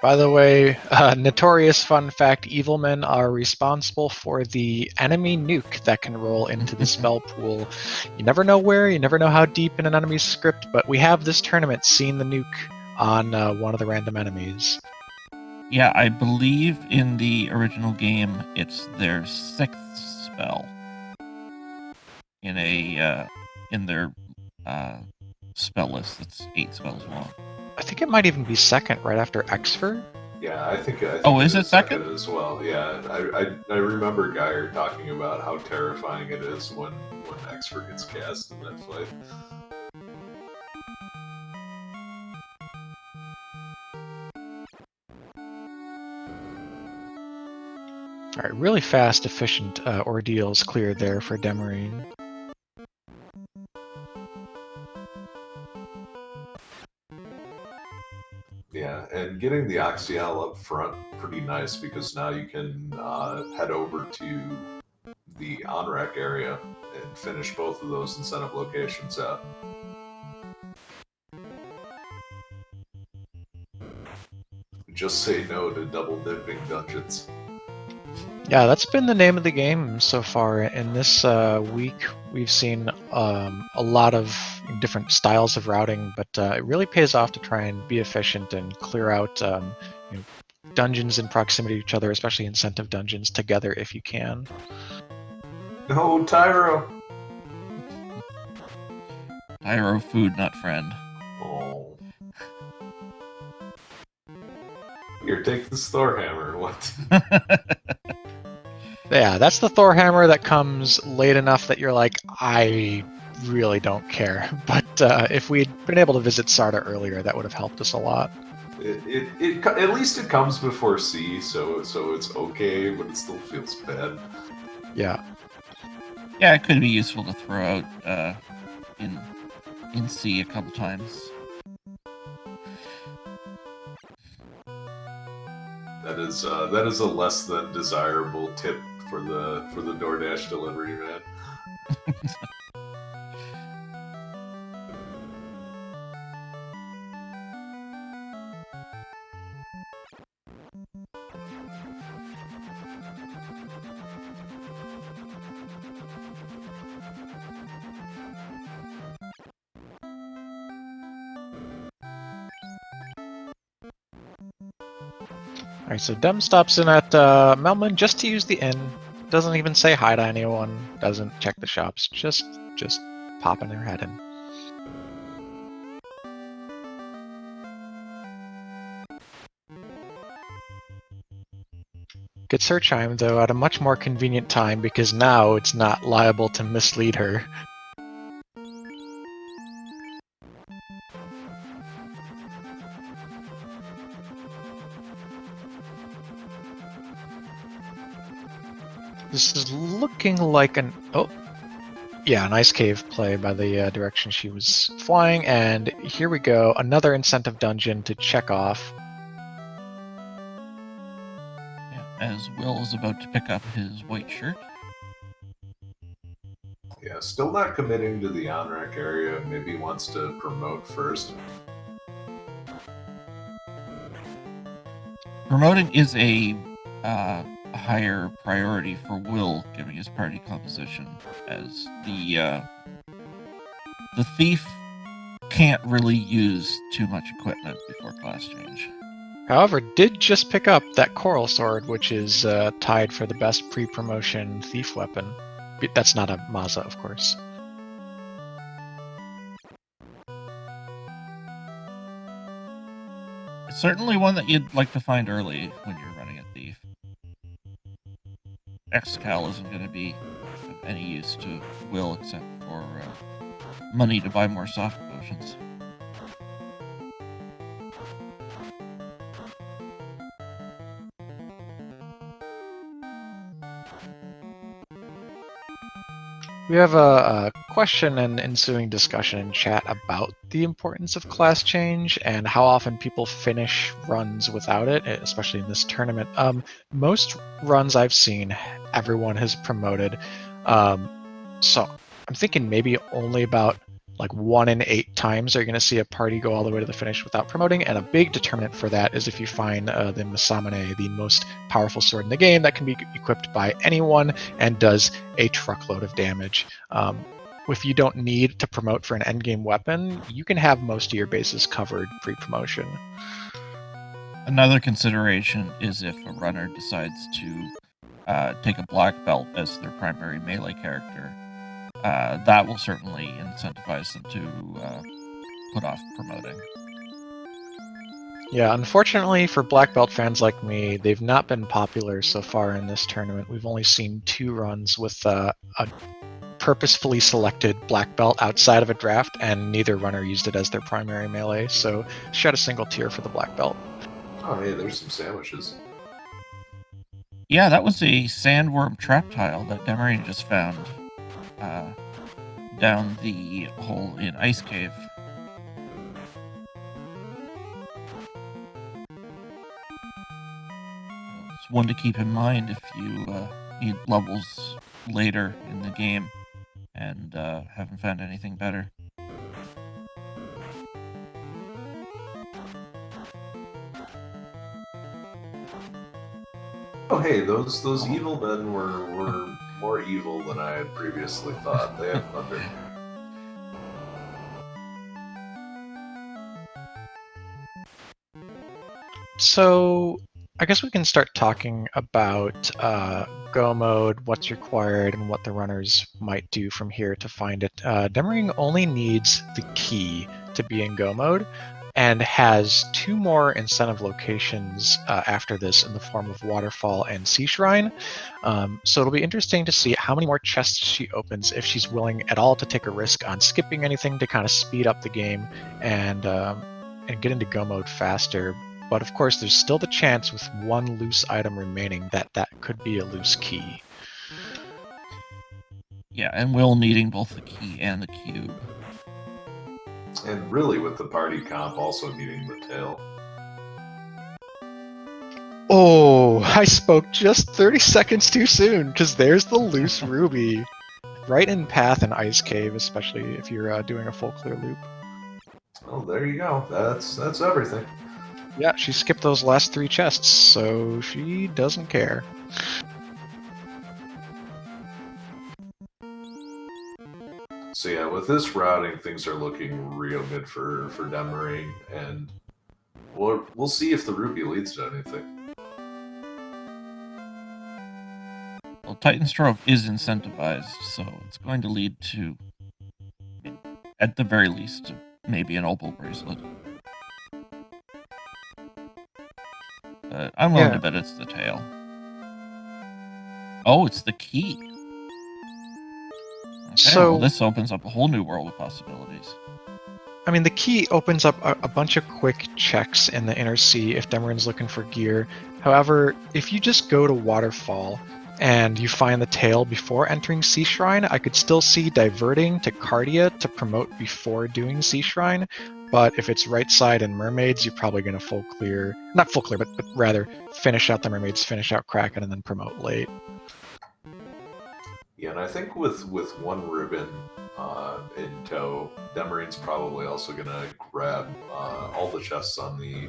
[SPEAKER 3] By the way, notorious fun fact, evil men are responsible for the enemy nuke that can roll into the spell pool. You never know where, you never know how deep in an enemy's script, but we have this tournament seen the nuke on one of the random enemies.
[SPEAKER 2] Yeah, I believe in the original game it's their 6th spell in their spell list that's 8 spells long.
[SPEAKER 3] I think it might even be second, right after Exfer.
[SPEAKER 1] Yeah, I think
[SPEAKER 2] is it second
[SPEAKER 1] as well? Yeah, I remember Geyer talking about how terrifying it is when Exfer gets cast in that fight.
[SPEAKER 3] All right, really fast, efficient ordeals cleared there for Demerine.
[SPEAKER 1] Yeah, and getting the Oxial up front, pretty nice, because now you can head over to the on-rack area and finish both of those incentive locations out. Just say no to double dipping dungeons.
[SPEAKER 3] Yeah, that's been the name of the game so far. In this week, we've seen a lot of different styles of routing, but it really pays off to try and be efficient and clear out dungeons in proximity to each other, especially incentive dungeons, together if you can.
[SPEAKER 1] No, Tyro!
[SPEAKER 2] Tyro, food, not friend.
[SPEAKER 1] Oh. Here, take this Thor hammer. What?
[SPEAKER 3] Yeah, that's the Thor hammer that comes late enough that you're like, I really don't care. But if we'd been able to visit Sarda earlier, that would have helped us a lot.
[SPEAKER 1] At least it comes before C, so it's okay, but it still feels bad.
[SPEAKER 3] Yeah.
[SPEAKER 2] Yeah, it could be useful to throw out in C a couple times.
[SPEAKER 1] That is a less than desirable tip for the DoorDash delivery man.
[SPEAKER 3] Alright, so Dem stops in at Melman just to use the inn. Doesn't even say hi to anyone. Doesn't check the shops. Just popping their head in. Gets her chime, though, at a much more convenient time because now it's not liable to mislead her. This is looking like an... Oh, yeah, an ice cave play by the direction she was flying, and here we go, another incentive dungeon to check off.
[SPEAKER 2] Yeah, as Will is about to pick up his white shirt.
[SPEAKER 1] Yeah, still not committing to the on-rack area. Maybe he wants to promote first.
[SPEAKER 2] Promoting is a higher priority for Will, given his party composition, as the thief can't really use too much equipment before class change.
[SPEAKER 3] However, did just pick up that coral sword, which is tied for the best pre-promotion thief weapon. That's not a Maza, of course.
[SPEAKER 2] It's certainly one that you'd like to find early when you're running a thief. Excal isn't going to be of any use to Will except for money to buy more soft potions.
[SPEAKER 3] We have a question and ensuing discussion in chat about the importance of class change and how often people finish runs without it, especially in this tournament. Most runs I've seen, everyone has promoted. So I'm thinking maybe only about like 1 in 8 times are you going to see a party go all the way to the finish without promoting, and a big determinant for that is if you find the Masamune, the most powerful sword in the game that can be equipped by anyone and does a truckload of damage. If you don't need to promote for an endgame weapon, you can have most of your bases covered pre-promotion.
[SPEAKER 2] Another consideration is if a runner decides to take a black belt as their primary melee character. That will certainly incentivize them to put off promoting.
[SPEAKER 3] Yeah, unfortunately for black belt fans like me, they've not been popular so far in this tournament. We've only seen 2 runs with a purposefully selected black belt outside of a draft, and neither runner used it as their primary melee, so shed a single tear for the black belt.
[SPEAKER 1] Oh, hey, there's some sandwiches.
[SPEAKER 2] Yeah, that was a sandworm trap tile that Demerine just found down the hole in Ice Cave. It's one to keep in mind if you need levels later in the game and haven't found anything better.
[SPEAKER 1] Oh, hey, those evil men were more evil than I had previously thought. They have thunder.
[SPEAKER 3] So I guess we can start talking about go mode, what's required, and what the runners might do from here to find it. Demerine only needs the key to be in go mode, and has 2 more incentive locations after this in the form of Waterfall and Sea Shrine. So it'll be interesting to see how many more chests she opens, if she's willing at all to take a risk on skipping anything to kind of speed up the game and get into go mode faster. But of course, there's still the chance with 1 loose item remaining that could be a loose key.
[SPEAKER 2] Yeah, and Will needing both the key and the cube.
[SPEAKER 1] And really, with the party comp also needing the tail.
[SPEAKER 3] Oh, I spoke just 30 seconds too soon, because there's the loose ruby. Right in path in Ice Cave, especially if you're doing a full clear loop.
[SPEAKER 1] Oh, there you go. That's everything.
[SPEAKER 3] Yeah, she skipped those last 3 chests, so she doesn't care.
[SPEAKER 1] So yeah, with this routing, things are looking real good for Demerine, and we'll see if the ruby leads to anything.
[SPEAKER 2] Well, Titan's Trove is incentivized, so it's going to lead to, at the very least, maybe an opal bracelet. I'm willing to bet it's the tail. Oh, it's the key. Okay,
[SPEAKER 3] So-
[SPEAKER 2] well, this opens up a whole new world of possibilities.
[SPEAKER 3] I mean, the key opens up a bunch of quick checks in the inner sea if Demarine's looking for gear. However, if you just go to Waterfall and you find the tail before entering Sea Shrine, I could still see diverting to Cardia to promote before doing Sea Shrine. But if it's right side and Mermaids, you're probably going to not full clear, but rather finish out the Mermaids, finish out Kraken, and then promote late.
[SPEAKER 1] Yeah, and I think with one ribbon in tow, Demarine's probably also gonna grab all the chests on the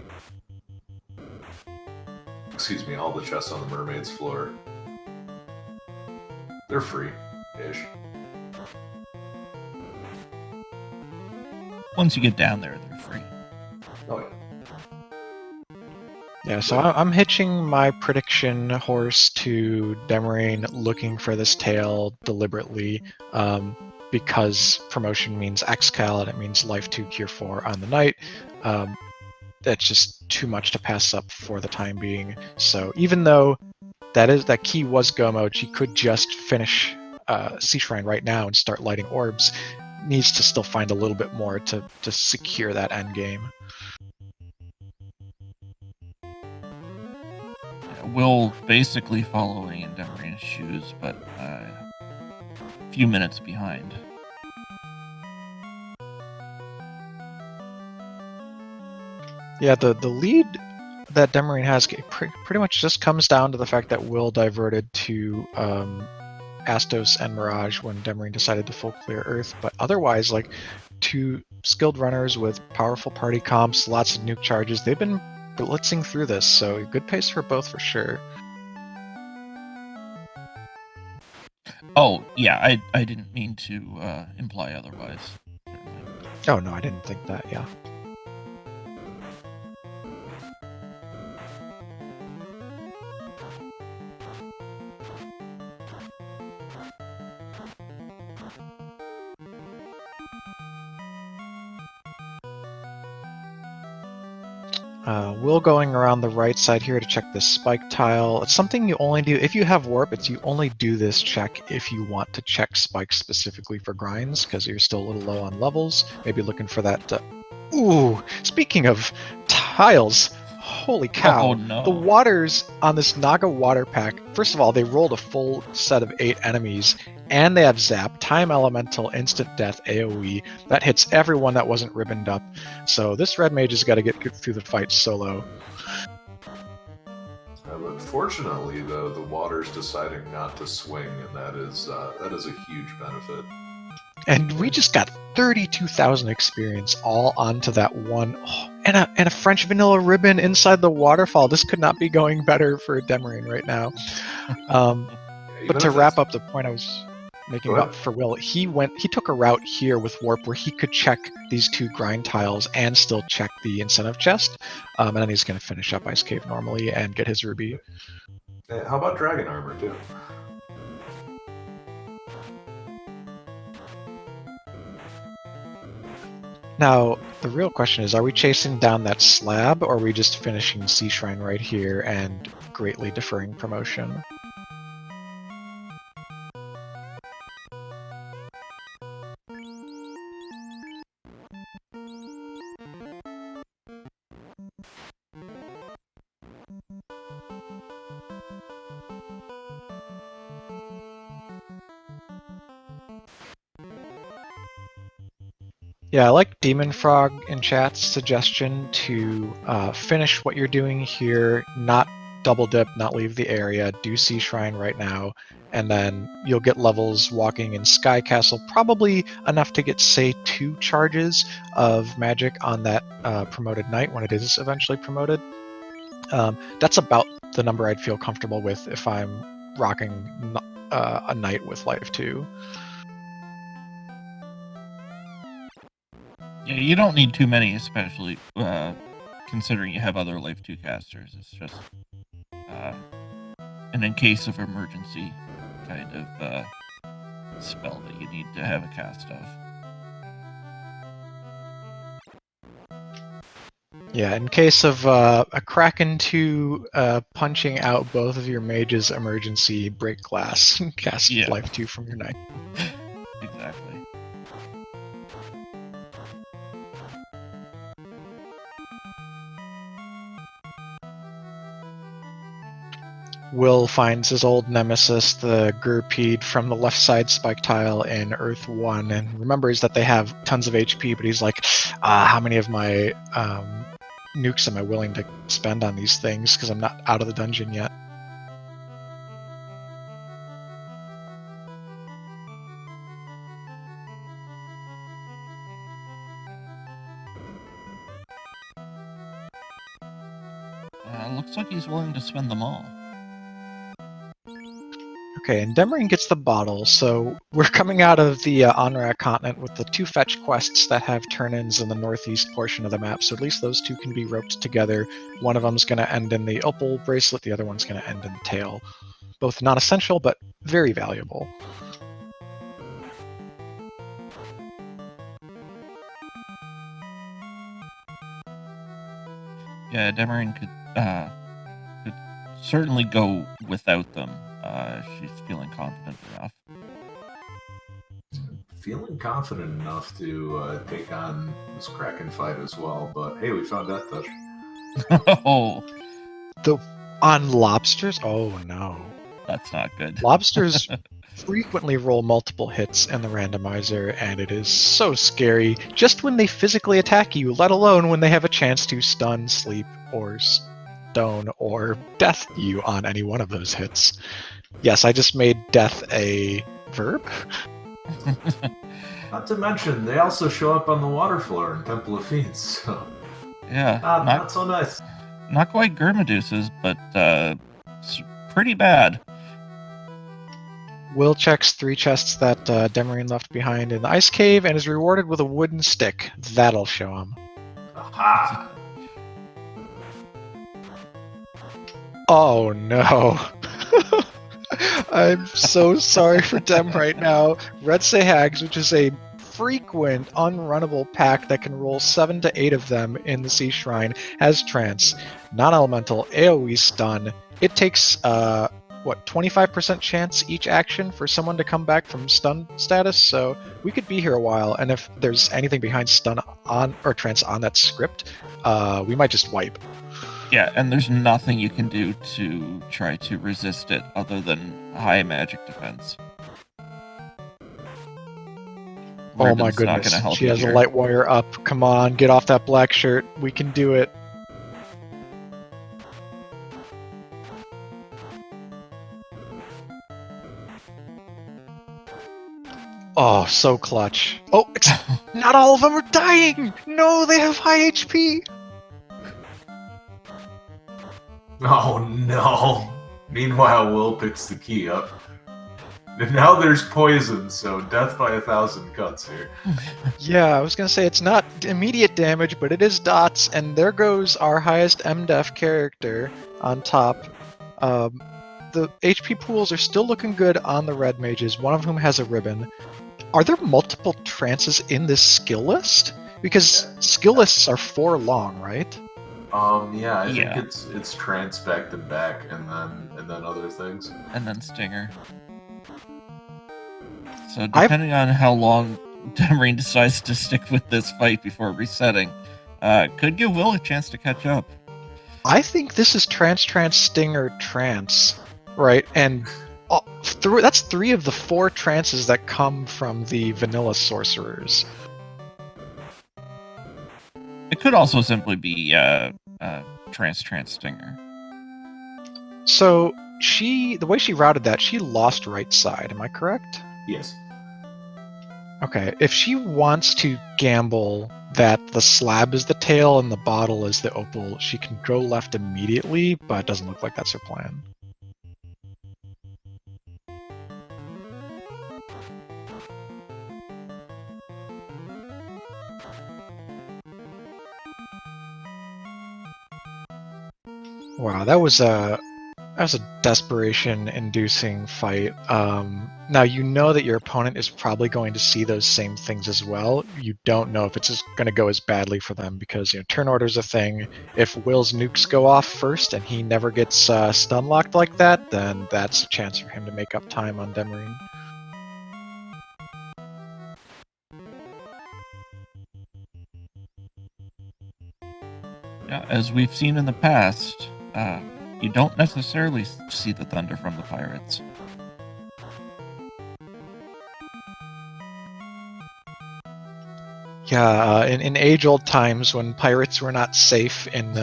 [SPEAKER 1] all the chests on the Mermaid's floor. They're free-ish.
[SPEAKER 2] Once you get down there, they're free.
[SPEAKER 1] Oh yeah.
[SPEAKER 3] Yeah, so I'm hitching my prediction horse to Demerine looking for this tail deliberately, because promotion means Xcal and it means Life 2 Cure 4 on the night. That's just too much to pass up for the time being. So even though that key was go mode, she could just finish Sea Shrine right now and start lighting orbs. Needs to still find a little bit more to secure that end game.
[SPEAKER 2] Will basically following in Demarine's shoes, but a few minutes behind.
[SPEAKER 3] Yeah, the lead that Demerine has pretty much just comes down to the fact that Will diverted to Astos and Mirage when Demerine decided to full clear Earth, but otherwise, like, two skilled runners with powerful party comps, lots of nuke charges, they've been blitzing through this, so good pace for both for sure.
[SPEAKER 2] Oh, yeah, I didn't mean to imply otherwise.
[SPEAKER 3] Oh no, I didn't think that, yeah. Will going around the right side here to check this spike tile. It's something you only do if you have warp. You only do this check if you want to check spikes specifically for grinds because you're still a little low on levels. Maybe looking for that. Ooh, speaking of tiles, holy cow!
[SPEAKER 2] Oh, no.
[SPEAKER 3] The waters on this Naga water pack. First of all, they rolled a full set of 8 enemies, and they have Zap, Time Elemental, Instant Death, AoE. That hits everyone that wasn't ribboned up. So this red mage has got to get through the fight solo.
[SPEAKER 1] But fortunately, though, the water's deciding not to swing, and that is a huge benefit.
[SPEAKER 3] And we just got 32,000 experience all onto that one. Oh, and a French vanilla ribbon inside the waterfall. This could not be going better for Demerine right now. But to wrap up the point I was making about for Will, he took a route here with warp where he could check these 2 grind tiles and still check the incentive chest, and then he's going to finish up Ice Cave normally and get his ruby.
[SPEAKER 1] How about dragon armor too?
[SPEAKER 3] Now the real question is, are we chasing down that slab, or are we just finishing Sea Shrine right here and greatly deferring promotion? Yeah, I like Demon Frog in chat's suggestion to finish what you're doing here, not double dip, not leave the area, do Sea Shrine right now, and then you'll get levels walking in Sky Castle, probably enough to get, say, 2 charges of magic on that promoted night when it is eventually promoted. That's about the number I'd feel comfortable with if I'm rocking a night with Life 2.
[SPEAKER 2] Yeah, you don't need too many, especially considering you have other Life 2 casters. It's just an in case of emergency kind of spell that you need to have a cast of.
[SPEAKER 3] Yeah, in case of a Kraken 2 punching out both of your mages, emergency break glass, cast
[SPEAKER 2] Yeah.
[SPEAKER 3] life 2 from your knight.
[SPEAKER 2] Exactly.
[SPEAKER 3] Will finds his old nemesis, the Gurpeed from the left side spike tile in Earth 1, and remembers that they have tons of HP, but he's like, how many of my nukes am I willing to spend on these things, because I'm not out of the dungeon yet.
[SPEAKER 2] Looks like he's willing to spend them all.
[SPEAKER 3] Okay, and Demerine gets the bottle, so we're coming out of the Onrak continent with the 2 fetch quests that have turn-ins in the northeast portion of the map, so at least those 2 can be roped together. One of them's going to end in the opal bracelet, the other one's going to end in the tail. Both non-essential, but very valuable.
[SPEAKER 2] Yeah, Demerine could certainly go without them. She's feeling confident enough.
[SPEAKER 1] Feeling confident enough to take on this Kraken fight as well, but hey, we found Death Touch.
[SPEAKER 2] Oh,
[SPEAKER 3] On lobsters? Oh no.
[SPEAKER 2] that's not good.
[SPEAKER 3] Lobsters frequently roll multiple hits in the randomizer, and it is so scary just when they physically attack you, let alone when they have a chance to stun, sleep, or stone, or death you on any one of those hits. Yes, I just made death a verb.
[SPEAKER 1] Not to mention, they also show up on the Waterfall in Temple of Fiends, so
[SPEAKER 2] Yeah,
[SPEAKER 1] not so nice.
[SPEAKER 2] Not quite Gurmeduce's, but it's pretty bad.
[SPEAKER 3] Will checks 3 chests that Demerine left behind in the ice cave and is rewarded with a wooden stick. That'll show him.
[SPEAKER 1] Aha!
[SPEAKER 3] Oh no. I'm so sorry for Dem right now. Red Hags, which is a frequent unrunnable pack that can roll 7 to 8 of them in the Sea Shrine, has Trance, non-elemental, AoE stun. It takes 25% chance each action for someone to come back from stun status, so we could be here a while, and if there's anything behind stun on or trance on that script, we might just wipe.
[SPEAKER 2] Yeah, and there's nothing you can do to try to resist it other than high magic defense.
[SPEAKER 3] Oh my goodness, she has a light wire up. Come on, get off that black shirt. We can do it. Oh, so clutch. Oh, not all of them are dying! No, they have high HP!
[SPEAKER 1] Oh no! Meanwhile, Will picks the key up. And now there's poison, so death by 1,000 cuts here.
[SPEAKER 3] Yeah, I was gonna say it's not immediate damage, but it is dots, and there goes our highest MDEF character on top. The HP pools are still looking good on the red mages, one of whom has a ribbon. Are there multiple trances in this skill list? Because skill lists are 4 long, right?
[SPEAKER 1] Yeah, I think it's trance back to back, and then other things,
[SPEAKER 2] and then stinger. So depending on how long Demerine decides to stick with this fight before resetting, could give Will a chance to catch up.
[SPEAKER 3] I think this is trance, stinger, trance, right? And that's 3 of the 4 trances that come from the vanilla sorcerers.
[SPEAKER 2] It could also simply be trance, stinger.
[SPEAKER 3] So the way she routed that, she lost right side. Am I correct?
[SPEAKER 1] Yes.
[SPEAKER 3] Okay, if she wants to gamble that the slab is the tail and the bottle is the opal, she can go left immediately, but it doesn't look like that's her plan. Wow, that was That was a desperation-inducing fight. Now you know that your opponent is probably going to see those same things as well. You don't know if it's just going to go as badly for them because turn order's a thing. If Will's nukes go off first and he never gets stun locked like that, then that's a chance for him to make up time on Demerine.
[SPEAKER 2] Yeah, as we've seen in the past, you don't necessarily see the thunder from the pirates.
[SPEAKER 3] Yeah, in age-old times when pirates were not safe in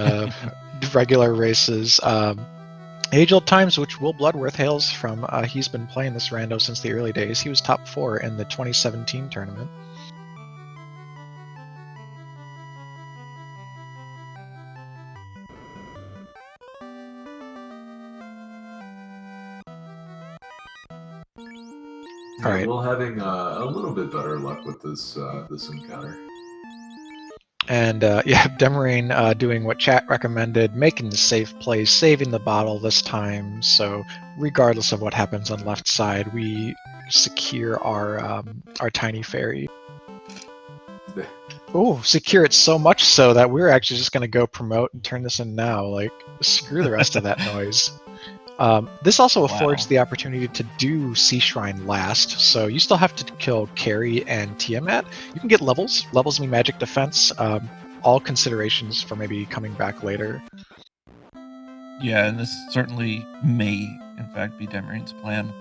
[SPEAKER 3] regular races, age-old times, which WillBloodworth hails from, he's been playing this rando since the early days. He was top 4 in the 2017 tournament.
[SPEAKER 1] Yeah,
[SPEAKER 3] All right.
[SPEAKER 1] Will having a little bit better luck with this this encounter.
[SPEAKER 3] And yeah, Demerine doing what chat recommended, making the safe play, saving the bottle this time. So regardless of what happens on left side, we secure our tiny fairy. Oh, secure it so much so that we're actually just going to go promote and turn this in now. Like, screw the rest of that noise. This also affords the opportunity to do Sea Shrine last, so you still have to kill Carrie and Tiamat. You can get levels. Levels mean magic defense. All considerations for maybe coming back later.
[SPEAKER 2] Yeah, and this certainly may, in fact, be Demerine's plan.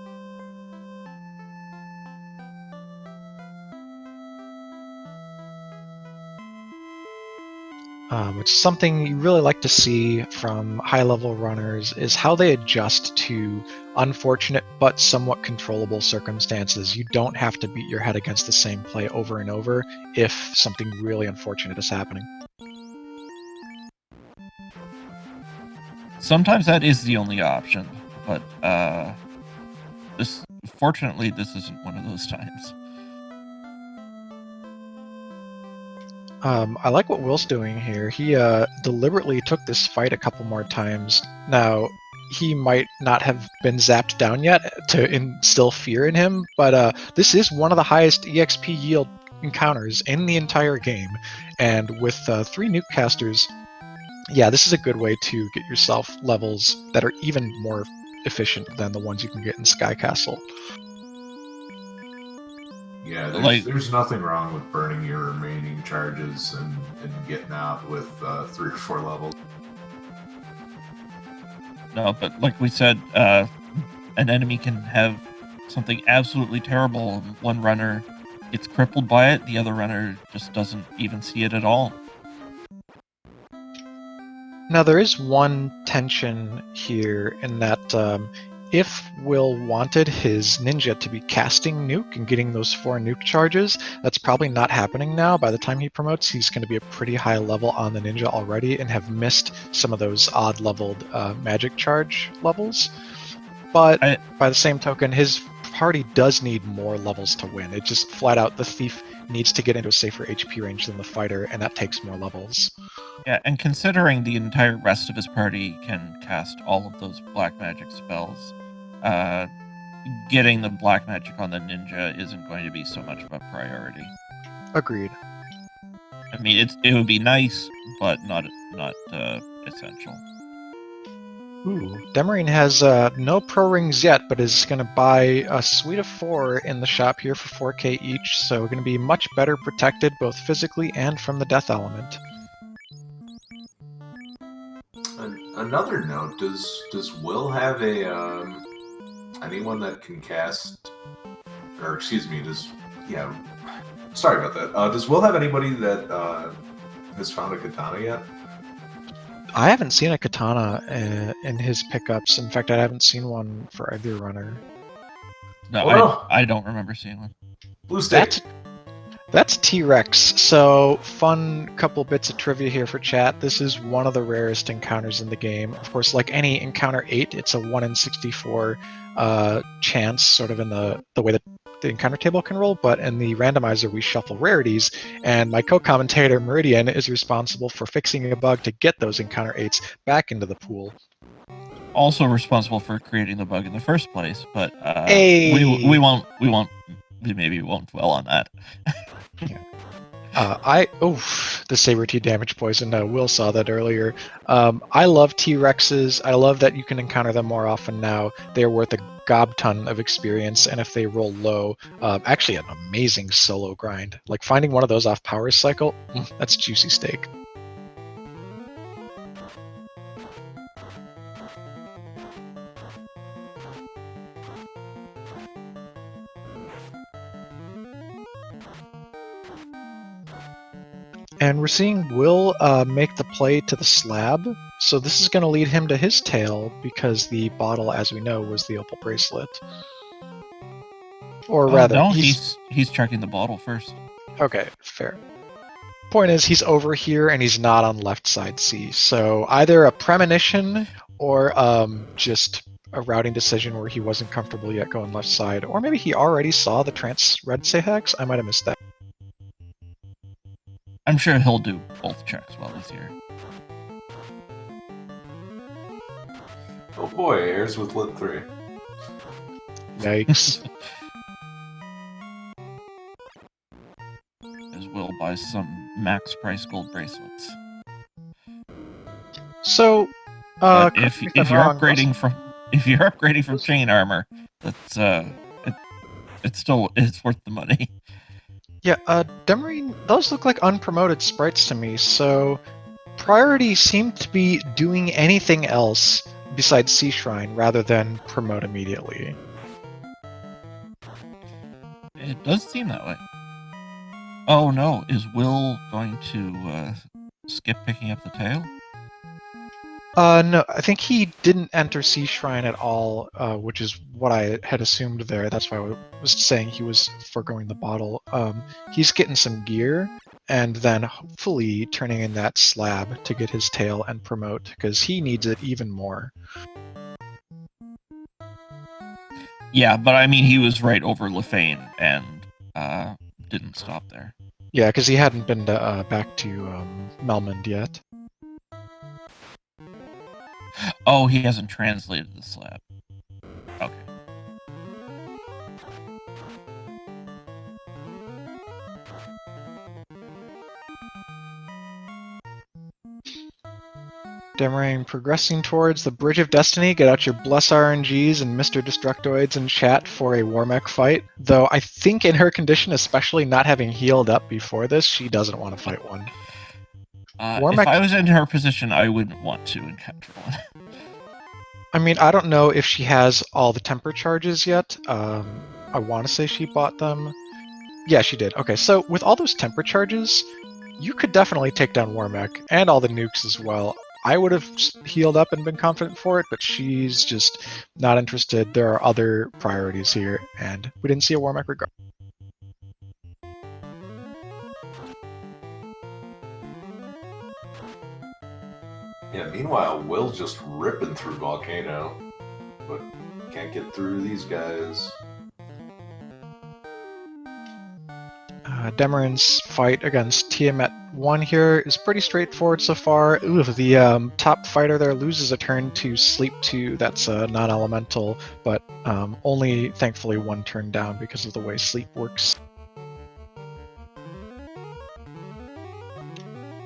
[SPEAKER 3] Which is something you really like to see from high-level runners, is how they adjust to unfortunate but somewhat controllable circumstances. You don't have to beat your head against the same play over and over if something really unfortunate is happening.
[SPEAKER 2] Sometimes that is the only option, but fortunately, this isn't one of those times.
[SPEAKER 3] I like what Will's doing here. He deliberately took this fight a couple more times. Now, he might not have been zapped down yet to instill fear in him, but this is one of the highest EXP yield encounters in the entire game. And with 3 nuke casters, yeah, this is a good way to get yourself levels that are even more efficient than the ones you can get in Sky Castle.
[SPEAKER 1] Yeah, there's nothing wrong with burning your remaining charges and getting out with 3 or 4 levels.
[SPEAKER 2] No, but like we said, an enemy can have something absolutely terrible. One runner gets crippled by it, the other runner just doesn't even see it at all.
[SPEAKER 3] Now, there is one tension here in that if Will wanted his ninja to be casting nuke and getting those 4 nuke charges, that's probably not happening now. By the time he promotes, he's going to be a pretty high level on the ninja already and have missed some of those odd-leveled magic charge levels. But by the same token, his party does need more levels to win. It just flat out, the thief needs to get into a safer HP range than the fighter, and that takes more levels.
[SPEAKER 2] Yeah, and considering the entire rest of his party can cast all of those black magic spells, getting the black magic on the ninja isn't going to be so much of a priority.
[SPEAKER 3] Agreed.
[SPEAKER 2] I mean, it would be nice, but not essential.
[SPEAKER 3] Ooh, Demerine has no pro rings yet, but is going to buy a suite of 4 in the shop here for 4k each, so going to be much better protected both physically and from the death element.
[SPEAKER 1] Another note: does Will have a anyone that can cast, or excuse me, sorry about that. Does Will have anybody that has found a katana yet?
[SPEAKER 3] I haven't seen a katana in his pickups. In fact, I haven't seen one for either runner.
[SPEAKER 2] No, I don't remember seeing one.
[SPEAKER 1] Blue State.
[SPEAKER 3] That's T-Rex. So, fun couple bits of trivia here for chat. This is one of the rarest encounters in the game. Of course, like any encounter 8, it's a 1 in 64 chance, sort of in the way that the encounter table can roll, but in the randomizer we shuffle rarities, and my co-commentator Meridian is responsible for fixing a bug to get those encounter 8s back into the pool.
[SPEAKER 2] also responsible for creating the bug in the first place, but
[SPEAKER 3] Hey!
[SPEAKER 2] we won't dwell on that.
[SPEAKER 3] The saber T damage poison. Will saw that earlier. I love T-Rexes. I love that you can encounter them more often now. They're worth a gob ton of experience, and if they roll low, actually an amazing solo grind. Like finding one of those off Power Cycle, that's juicy steak. And we're seeing Will make the play to the slab, so this is going to lead him to his tail, because the bottle, as we know, was the opal bracelet. Or rather,
[SPEAKER 2] no, he's checking the bottle first.
[SPEAKER 3] Okay, fair. Point is, he's over here and he's not on left side C, so either a premonition or just a routing decision where he wasn't comfortable yet going left side, or maybe he already saw the trans red say hex. I might have missed that.
[SPEAKER 2] I'm sure he'll do both checks while he's here.
[SPEAKER 1] Oh boy, airs with lit 3.
[SPEAKER 3] Yikes.
[SPEAKER 2] As Will buys some max price gold bracelets.
[SPEAKER 3] So,
[SPEAKER 2] but if you're upgrading from chain armor, that's it's worth the money.
[SPEAKER 3] Yeah, Demerine, those look like unpromoted sprites to me, so priority seemed to be doing anything else besides Sea Shrine rather than promote immediately.
[SPEAKER 2] It does seem that way. Oh no, is Will going to skip picking up the tail?
[SPEAKER 3] No, I think he didn't enter Sea Shrine at all, which is what I had assumed there. That's why I was saying he was foregoing the bottle. He's getting some gear, and then hopefully turning in that slab to get his tail and promote, because he needs it even more.
[SPEAKER 2] Yeah, but I mean, he was right over Lefane and didn't stop there.
[SPEAKER 3] Yeah, because he hadn't been back to Melmond yet.
[SPEAKER 2] Oh, he hasn't translated the slab. Okay.
[SPEAKER 3] Demerine progressing towards the Bridge of Destiny. Get out your Bless RNGs and Mr. Destructoids in chat for a Warmech fight. Though I think in her condition, especially not having healed up before this, she doesn't want to fight one.
[SPEAKER 2] If I was in her position, I wouldn't want to encounter one.
[SPEAKER 3] I mean, I don't know if she has all the temper charges yet. I want to say she bought them. Yeah, she did. Okay, so with all those temper charges, you could definitely take down Warmech and all the nukes as well. I would have healed up and been confident for it, but she's just not interested. There are other priorities here, and we didn't see a Warmech regard.
[SPEAKER 1] Yeah, meanwhile, Will's just ripping through Volcano, but can't get through these guys.
[SPEAKER 3] Demerine's fight against Tiamat 1 here is pretty straightforward so far. Ooh, the top fighter there loses a turn to Sleep 2. That's non-elemental, but only, thankfully, one turn down because of the way Sleep works.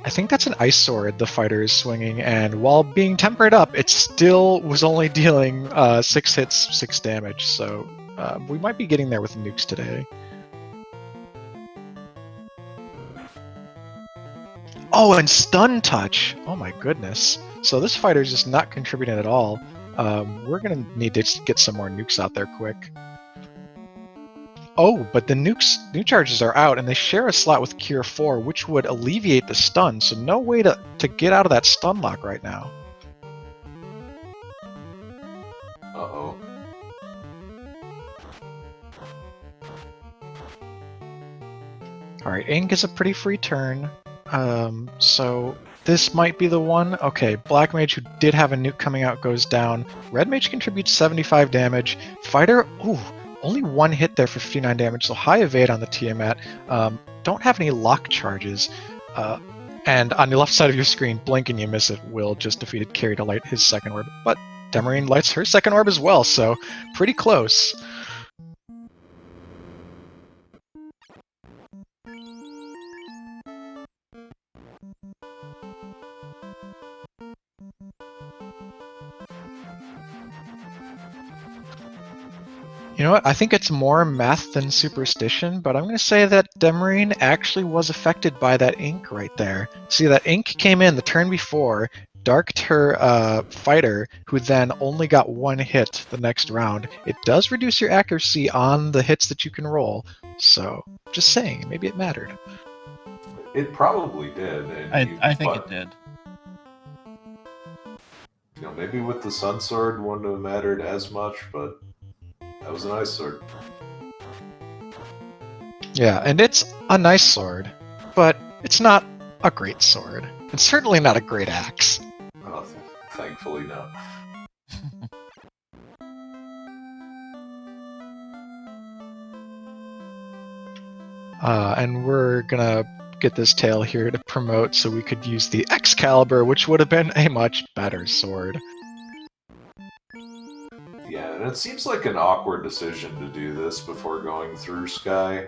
[SPEAKER 3] I think that's an Ice Sword the fighter is swinging, and while being tempered up, it still was only dealing 6 hits, 6 damage, so we might be getting there with nukes today. Oh, and Stun Touch! Oh my goodness. So this fighter's just not contributing at all. We're gonna need to get some more nukes out there quick. Oh, but the nuke charges are out, and they share a slot with Cure 4, which would alleviate the stun, so no way to get out of that stun lock right now.
[SPEAKER 1] Uh-oh.
[SPEAKER 3] Alright, Aang gets a pretty free turn. So this might be the one. Okay, Black Mage, who did have a nuke coming out, goes down. Red Mage contributes 75 damage. Fighter, ooh, only one hit there for 59 damage, so high evade on the Tiamat. Don't have any lock charges. And on the left side of your screen, blink and you miss it. Will just defeated Carry to Light, his second orb. But Demerine lights her second orb as well, so pretty close. You know what? I think it's more math than superstition, but I'm going to say that Demerine actually was affected by that ink right there. See, that ink came in the turn before, darked her fighter, who then only got one hit the next round. It does reduce your accuracy on the hits that you can roll, so just saying, maybe it mattered.
[SPEAKER 1] It probably did. And
[SPEAKER 2] I think it did.
[SPEAKER 1] You know, maybe with the Sun Sword wouldn't have mattered as much, but that was an Ice Sword.
[SPEAKER 3] Yeah, and it's a nice sword, but it's not a great sword. It's certainly not a great axe.
[SPEAKER 1] Oh, thankfully not.
[SPEAKER 3] And we're gonna get this tail here to promote so we could use the Excalibur, which would have been a much better sword.
[SPEAKER 1] Yeah, and it seems like an awkward decision to do this before going through Sky,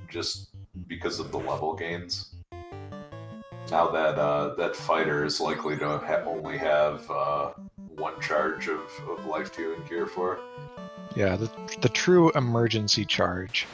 [SPEAKER 1] just because of the level gains. Now that that fighter is likely to only have one charge of life 2 and Gear 4.
[SPEAKER 3] Yeah, the true emergency charge.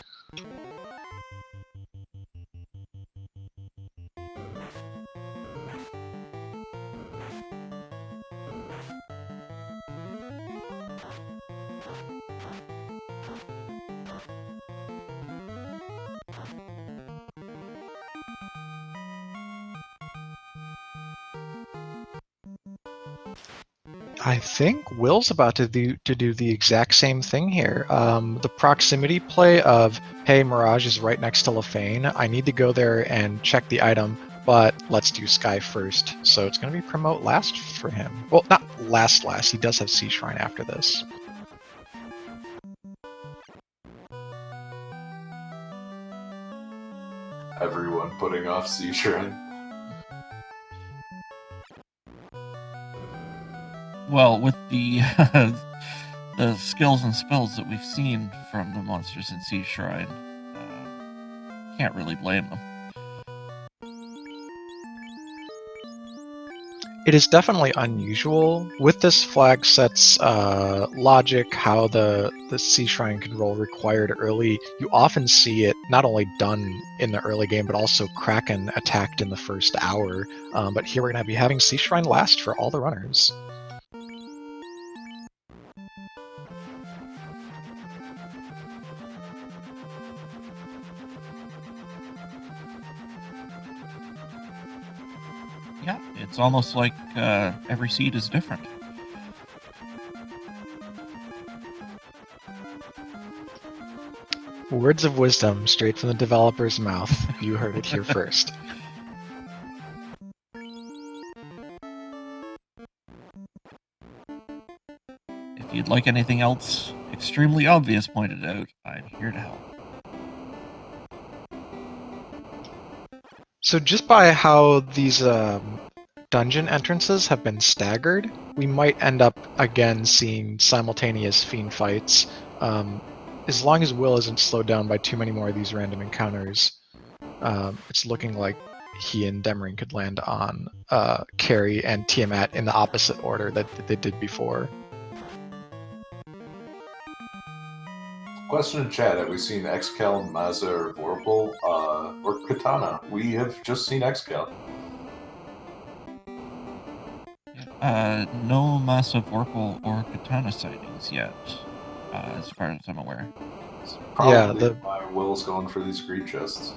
[SPEAKER 3] I think Will's about to do the exact same thing here. The proximity play of, hey, Mirage is right next to Lefane. I need to go there and check the item, but let's do Sky first. So it's going to be promote last for him. Well, not last. He does have Sea Shrine after this.
[SPEAKER 1] Everyone putting off Sea Shrine.
[SPEAKER 2] Well, with the the skills and spells that we've seen from the monsters in Sea Shrine, can't really blame them.
[SPEAKER 3] It is definitely unusual. With this flag set's logic, how the Sea Shrine can roll required early, you often see it not only done in the early game, but also Kraken attacked in the first hour. But here we're going to be having Sea Shrine last for all the runners.
[SPEAKER 2] Yeah, it's almost like every seed is different.
[SPEAKER 3] Words of wisdom straight from the developer's mouth. You heard it here first.
[SPEAKER 2] If you'd like anything else extremely obvious pointed out, I'm here to help.
[SPEAKER 3] So just by how these dungeon entrances have been staggered, we might end up again seeing simultaneous Fiend fights. As long as Will isn't slowed down by too many more of these random encounters, it's looking like he and Demerine could land on Carrie and Tiamat in the opposite order that they did before.
[SPEAKER 1] Question in chat, have we seen Excal, Maza, or Vorpal, or Katana? We have just seen Excal.
[SPEAKER 2] No massive Vorpal or Katana sightings yet, as far as I'm aware.
[SPEAKER 1] It's probably why Will's going for these greed chests.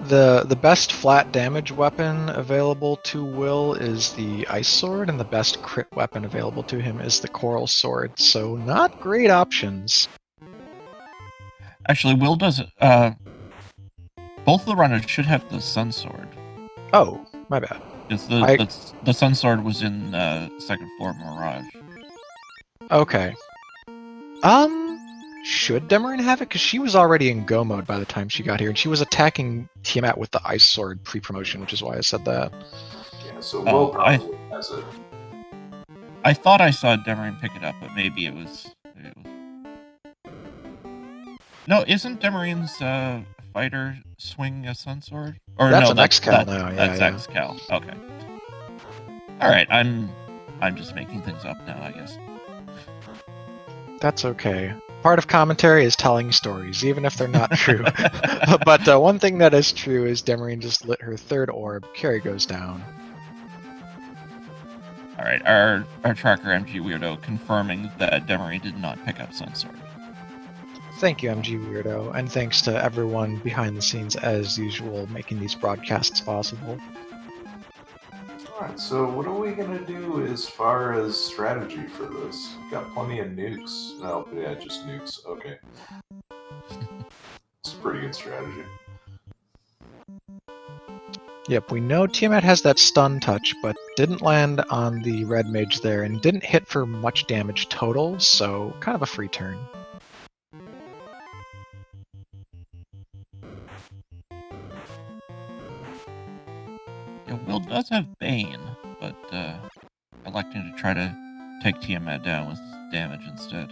[SPEAKER 3] The best flat damage weapon available to Will is the Ice Sword, and the best crit weapon available to him is the Coral Sword, so not great options.
[SPEAKER 2] Actually, Will does. Both of the runners should have the Sun Sword.
[SPEAKER 3] Oh, my bad.
[SPEAKER 2] Because the Sun Sword was in second floor Mirage.
[SPEAKER 3] Okay. Should Demerine have it? Because she was already in go mode by the time she got here, and she was attacking Tiamat with the Ice Sword pre-promotion, which is why I said that.
[SPEAKER 1] Yeah, so Will probably has it.
[SPEAKER 2] I thought I saw Demerine pick it up, but maybe it was. No, isn't Demerine's fighter swing a sun sword? Or
[SPEAKER 3] That's
[SPEAKER 2] no,
[SPEAKER 3] an X-Cal now.
[SPEAKER 2] That's
[SPEAKER 3] Yeah.
[SPEAKER 2] X-Cal. Okay. All right, I'm just making things up now, I guess.
[SPEAKER 3] That's okay. Part of commentary is telling stories, even if they're not true. But one thing that is true is Demerine just lit her third orb. Carry goes down.
[SPEAKER 2] All right, our tracker MG Weirdo confirming that Demerine did not pick up Sun Sword.
[SPEAKER 3] Thank you, MG Weirdo, and thanks to everyone behind the scenes as usual making these broadcasts possible.
[SPEAKER 1] Alright, so what are we gonna do as far as strategy for this? Got plenty of nukes. No, yeah, just nukes. Okay. It's a pretty good strategy.
[SPEAKER 3] Yep, we know Tiamat has that stun touch, but didn't land on the red mage there and didn't hit for much damage total, so kind of a free turn.
[SPEAKER 2] Yeah, Will does have Bane, but electing to try to take Tiamat down with damage instead.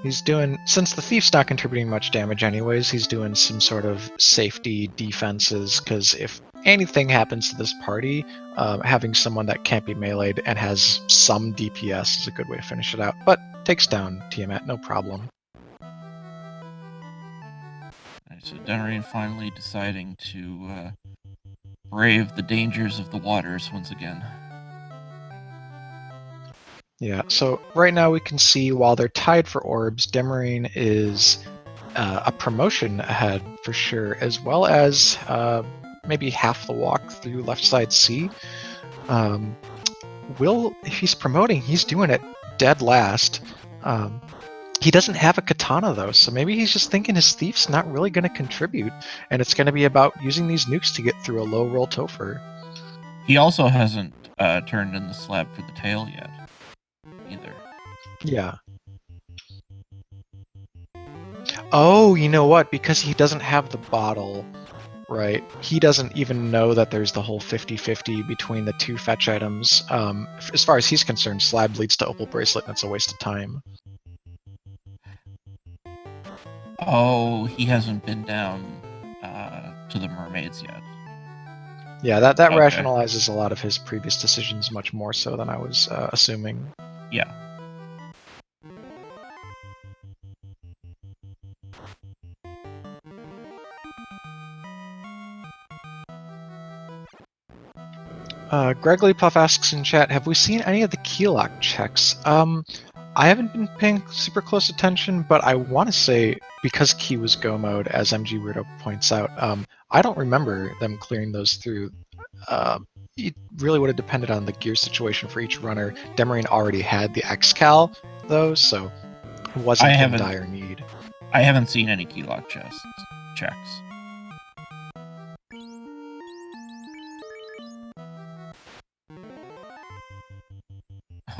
[SPEAKER 3] He's doing, since the Thief's not contributing much damage anyways, he's doing some sort of safety defenses, because if anything happens to this party, having someone that can't be meleeed and has some DPS is a good way to finish it out. But takes down Tiamat, no problem.
[SPEAKER 2] Alright, so Demerine finally deciding to brave the dangers of the waters once again.
[SPEAKER 3] Yeah, so right now we can see while they're tied for orbs, Demerine is a promotion ahead for sure, as well as maybe half the walk through left side C. Will, if he's promoting, he's doing it dead last. He doesn't have a katana though, so maybe he's just thinking his thief's not really going to contribute, and it's going to be about using these nukes to get through a low roll Topher.
[SPEAKER 2] He also hasn't turned in the slab for the tail yet, either.
[SPEAKER 3] Yeah. Oh, you know what? Because he doesn't have the bottle, right? He doesn't even know that there's the whole 50-50 between the two fetch items. As far as he's concerned, slab leads to opal bracelet, and it's a waste of time.
[SPEAKER 2] Oh, he hasn't been down to the mermaids yet.
[SPEAKER 3] Yeah, that
[SPEAKER 2] Okay.
[SPEAKER 3] rationalizes a lot of his previous decisions much more so than I was assuming.
[SPEAKER 2] Yeah.
[SPEAKER 3] Gregory Puff asks in chat, have we seen any of the keylock checks? I haven't been paying super close attention, but I want to say, because key was go mode, as MG Weirdo points out, I don't remember them clearing those through. It really would have depended on the gear situation for each runner. Demerine already had the X-Cal, though, so wasn't in dire need.
[SPEAKER 2] I haven't seen any keylock checks.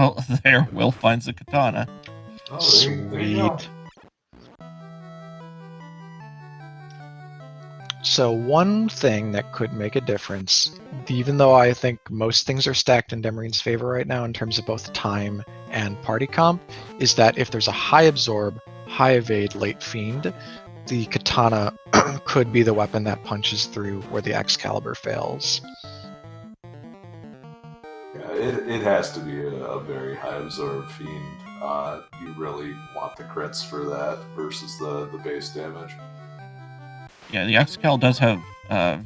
[SPEAKER 2] Oh, there, Will finds a katana.
[SPEAKER 1] Oh,
[SPEAKER 3] Sweet. So one thing that could make a difference, even though I think most things are stacked in Demerine's favor right now in terms of both time and party comp, is that if there's a high absorb, high evade late fiend, the katana could be the weapon that punches through where the Excalibur fails.
[SPEAKER 1] Yeah, it has to be a very high absorb fiend. You really want the crits for that versus the base damage.
[SPEAKER 2] Yeah, the X-Cal does have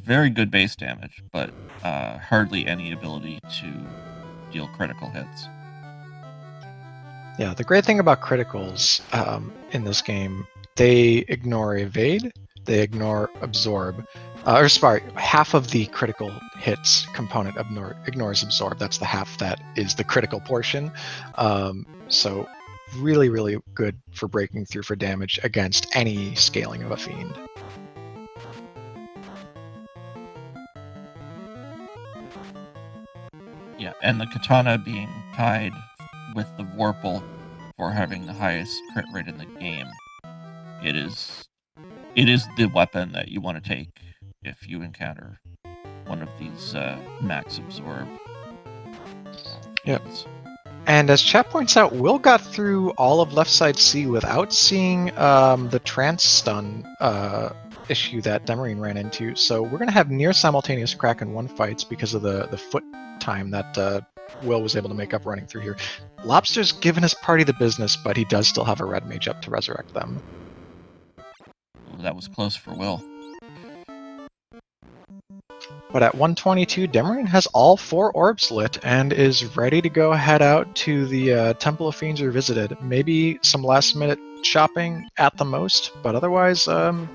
[SPEAKER 2] very good base damage, but hardly any ability to deal critical hits.
[SPEAKER 3] Yeah, the great thing about criticals in this game, they ignore evade, they ignore absorb. Half of the critical hits component ignores absorb. That's the half that is the critical portion. So really, really good for breaking through for damage against any scaling of a fiend.
[SPEAKER 2] Yeah, and the katana being tied with the Vorpal for having the highest crit rate in the game. It is the weapon that you want to take if you encounter one of these max absorb
[SPEAKER 3] Yep.
[SPEAKER 2] Fiends.
[SPEAKER 3] And as chat points out, Will got through all of left side C without seeing the trance stun issue that Demerine ran into. So we're going to have near simultaneous Kraken 1 fights because of the foot time that Will was able to make up running through here. Lobster's given his party the business, but he does still have a red mage up to resurrect them.
[SPEAKER 2] Ooh, that was close for Will.
[SPEAKER 3] But at 122, Demerine has all 4 orbs lit and is ready to go head out to the Temple of Fiends Revisited. Maybe some last minute shopping at the most, but otherwise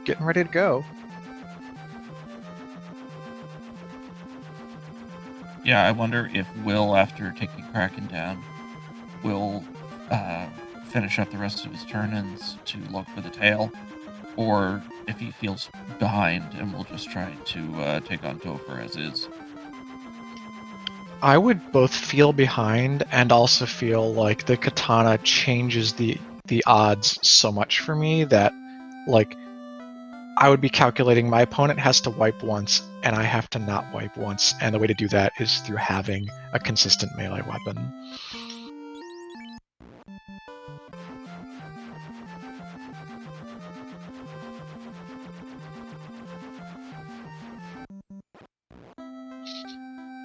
[SPEAKER 3] getting ready to go.
[SPEAKER 2] Yeah, I wonder if Will, after taking Kraken down, will finish up the rest of his turn-ins to look for the tail, or if he feels behind and will just try to take on Topher as is.
[SPEAKER 3] I would both feel behind and also feel like the katana changes the odds so much for me that, like, I would be calculating my opponent has to wipe once and I have to not wipe once, and the way to do that is through having a consistent melee weapon.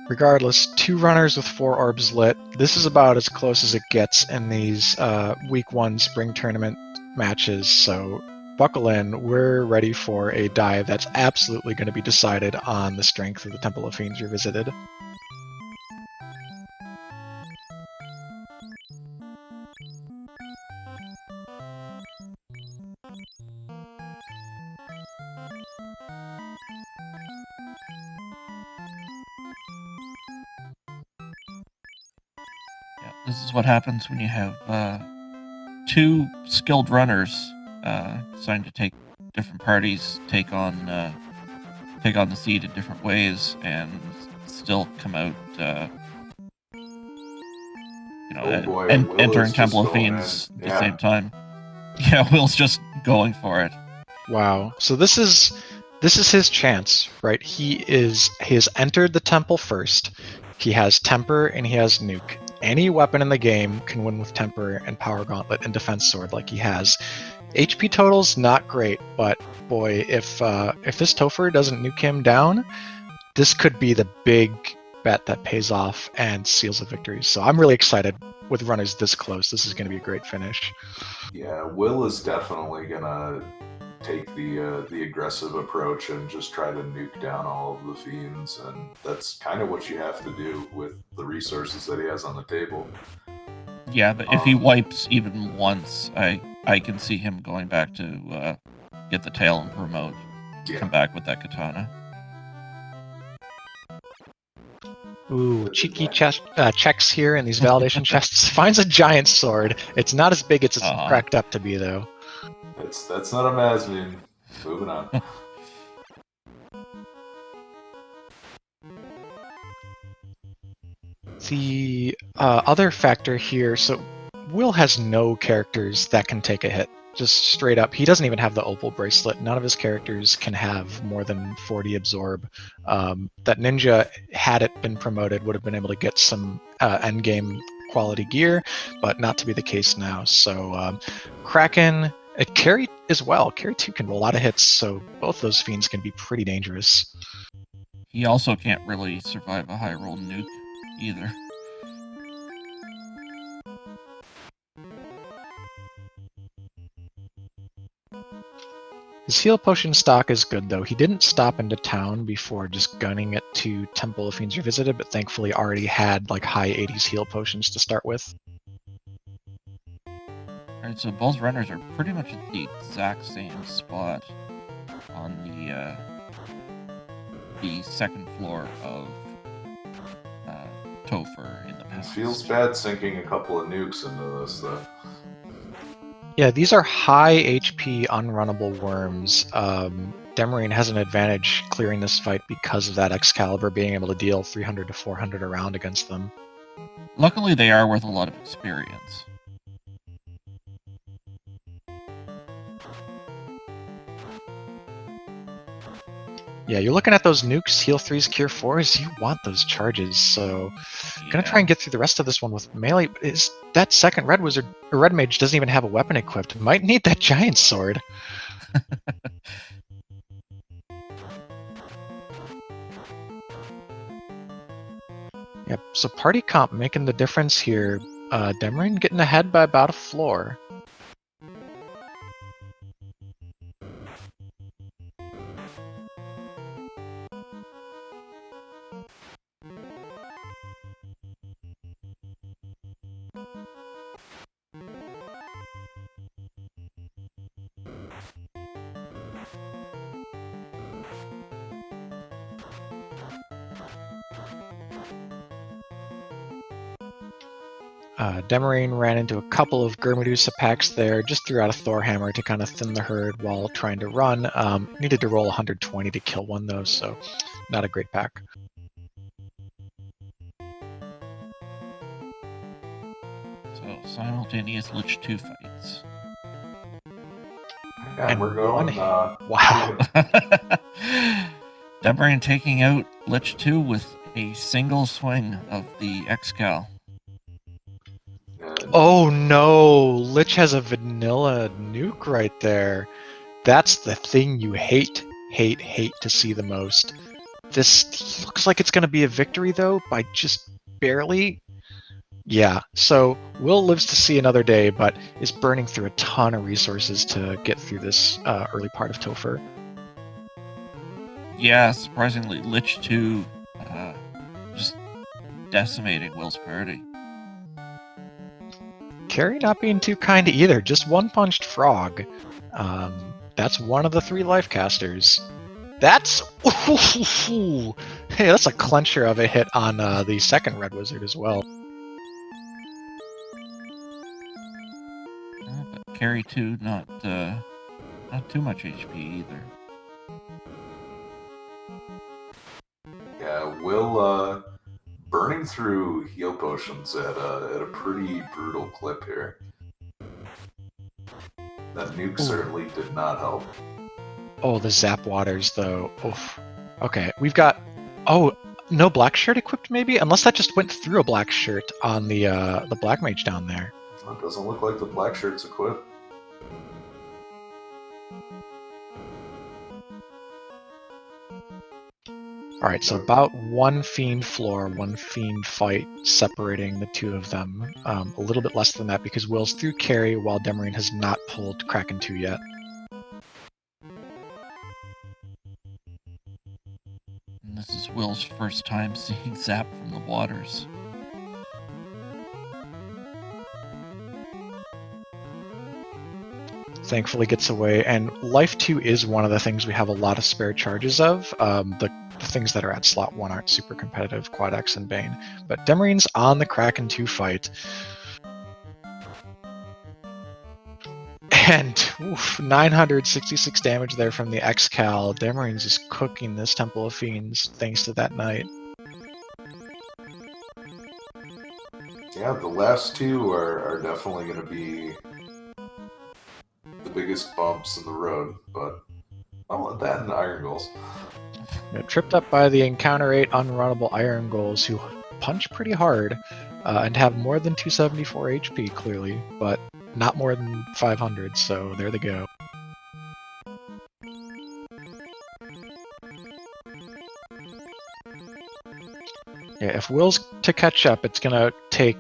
[SPEAKER 3] Regardless, 2 runners with 4 orbs lit. This is about as close as it gets in these week 1 spring tournament matches, so buckle in. We're ready for a dive that's absolutely going to be decided on the strength of the Temple of Fiends Revisited.
[SPEAKER 2] Yeah, this is what happens when you have 2 skilled runners assigned to take different parties, take on the seed in different ways, and still come out,
[SPEAKER 1] Oh boy,
[SPEAKER 2] and
[SPEAKER 1] Will
[SPEAKER 2] entering
[SPEAKER 1] is
[SPEAKER 2] Temple
[SPEAKER 1] just
[SPEAKER 2] of
[SPEAKER 1] going
[SPEAKER 2] Fiends
[SPEAKER 1] in.
[SPEAKER 2] at the
[SPEAKER 1] Yeah.
[SPEAKER 2] same time. Yeah, Will's just going for it.
[SPEAKER 3] Wow. So this is his chance, right? He has entered the temple first. He has temper and he has nuke. Any weapon in the game can win with temper and power gauntlet and defense sword like he has. HP total's not great, but boy, if this Topher doesn't nuke him down, this could be the big bet that pays off and seals a victory. So I'm really excited with runners this close. This is going to be a great finish.
[SPEAKER 1] Yeah, Will is definitely gonna take the aggressive approach and just try to nuke down all of the fiends, and that's kind of what you have to do with the resources that he has on the table.
[SPEAKER 2] Yeah, but if he wipes even once, I can see him going back to get the tail and promote.
[SPEAKER 1] Yeah.
[SPEAKER 2] Come back with that katana.
[SPEAKER 3] Ooh, cheeky checks here in these validation chests. Finds a giant sword. It's not as big as it's cracked up to be, though.
[SPEAKER 1] That's not a Masmin. Moving on.
[SPEAKER 3] The other factor here, so Will has no characters that can take a hit. Just straight up, he doesn't even have the opal bracelet. None of his characters can have more than 40 absorb. That ninja, had it been promoted, would have been able to get some endgame quality gear, but not to be the case now. So Kraken, Carry as well. Carry 2 can roll a lot of hits, so both those fiends can be pretty dangerous.
[SPEAKER 2] He also can't really survive a high roll nuke either.
[SPEAKER 3] His heal potion stock is good, though. He didn't stop into town before just gunning it to Temple of Fiends Revisited, but thankfully already had like high 80s heal potions to start with.
[SPEAKER 2] Alright, so both runners are pretty much at the exact same spot on the second floor of Topher in the
[SPEAKER 1] It
[SPEAKER 2] palace.
[SPEAKER 1] feels bad sinking a couple of nukes into this, though.
[SPEAKER 3] Yeah, these are high HP unrunnable worms. Demerine has an advantage clearing this fight because of that Excalibur being able to deal 300 to 400 a round against them.
[SPEAKER 2] Luckily, they are worth a lot of experience.
[SPEAKER 3] Yeah, you're looking at those nukes, heal 3s, cure 4s. You want those charges, so gonna try and get through the rest of this one with melee. Is that second red wizard or red mage doesn't even have a weapon equipped? Might need that giant sword. Yep. So party comp making the difference here. Demerine getting ahead by about a floor. Demerine ran into a couple of Gurmedusa packs there, just threw out a Thor hammer to kind of thin the herd while trying to run. Needed to roll 120 to kill one though, so not a great pack.
[SPEAKER 2] So simultaneous Lich 2 fights.
[SPEAKER 1] And we're going.
[SPEAKER 3] Wow.
[SPEAKER 2] Demerine taking out Lich 2 with a single swing of the Excal.
[SPEAKER 3] Oh no! Lich has a vanilla nuke right there. That's the thing you hate to see the most. This looks like it's going to be a victory though, by just barely. Yeah, so Will lives to see another day, but is burning through a ton of resources to get through this early part of Topher.
[SPEAKER 2] Yeah, surprisingly, Lich 2 just decimating Will's party.
[SPEAKER 3] Carrie not being too kind either, just one punched frog. That's one of the 3 life casters. That's ooh, hey, that's a clencher of a hit on the second red wizard as well.
[SPEAKER 2] But Carrie 2 not too much HP either.
[SPEAKER 1] Yeah, Will burning through heal potions at a pretty brutal clip here. That nuke certainly did not help.
[SPEAKER 3] Oh, the zap waters though. Oof. Okay, we've got. Oh, no black shirt equipped maybe, unless that just went through a black shirt on the black mage down there.
[SPEAKER 1] It doesn't look like the black shirt's equipped.
[SPEAKER 3] Alright, so about 1 fiend floor, 1 fiend fight separating the 2 of them. A little bit less than that because Will's through carry while Demerine has not pulled Kraken 2 yet.
[SPEAKER 2] And this is Will's first time seeing Zap from the waters.
[SPEAKER 3] Thankfully gets away, and Life 2 is one of the things we have a lot of spare charges of. The things that are at slot 1 aren't super competitive, Quad X and Bane. But Demarine's on the Kraken 2 fight. And 966 damage there from the Excal. Demarine's just cooking this Temple of Fiends thanks to that knight.
[SPEAKER 1] Yeah, the last 2 are definitely going to be the biggest bumps in the road, but I want that in Iron Goals.
[SPEAKER 3] Tripped up by the Encounter 8 unrunnable Iron Goals who punch pretty hard and have more than 274 HP clearly, but not more than 500, so there they go. Yeah, if Will's to catch up, it's gonna take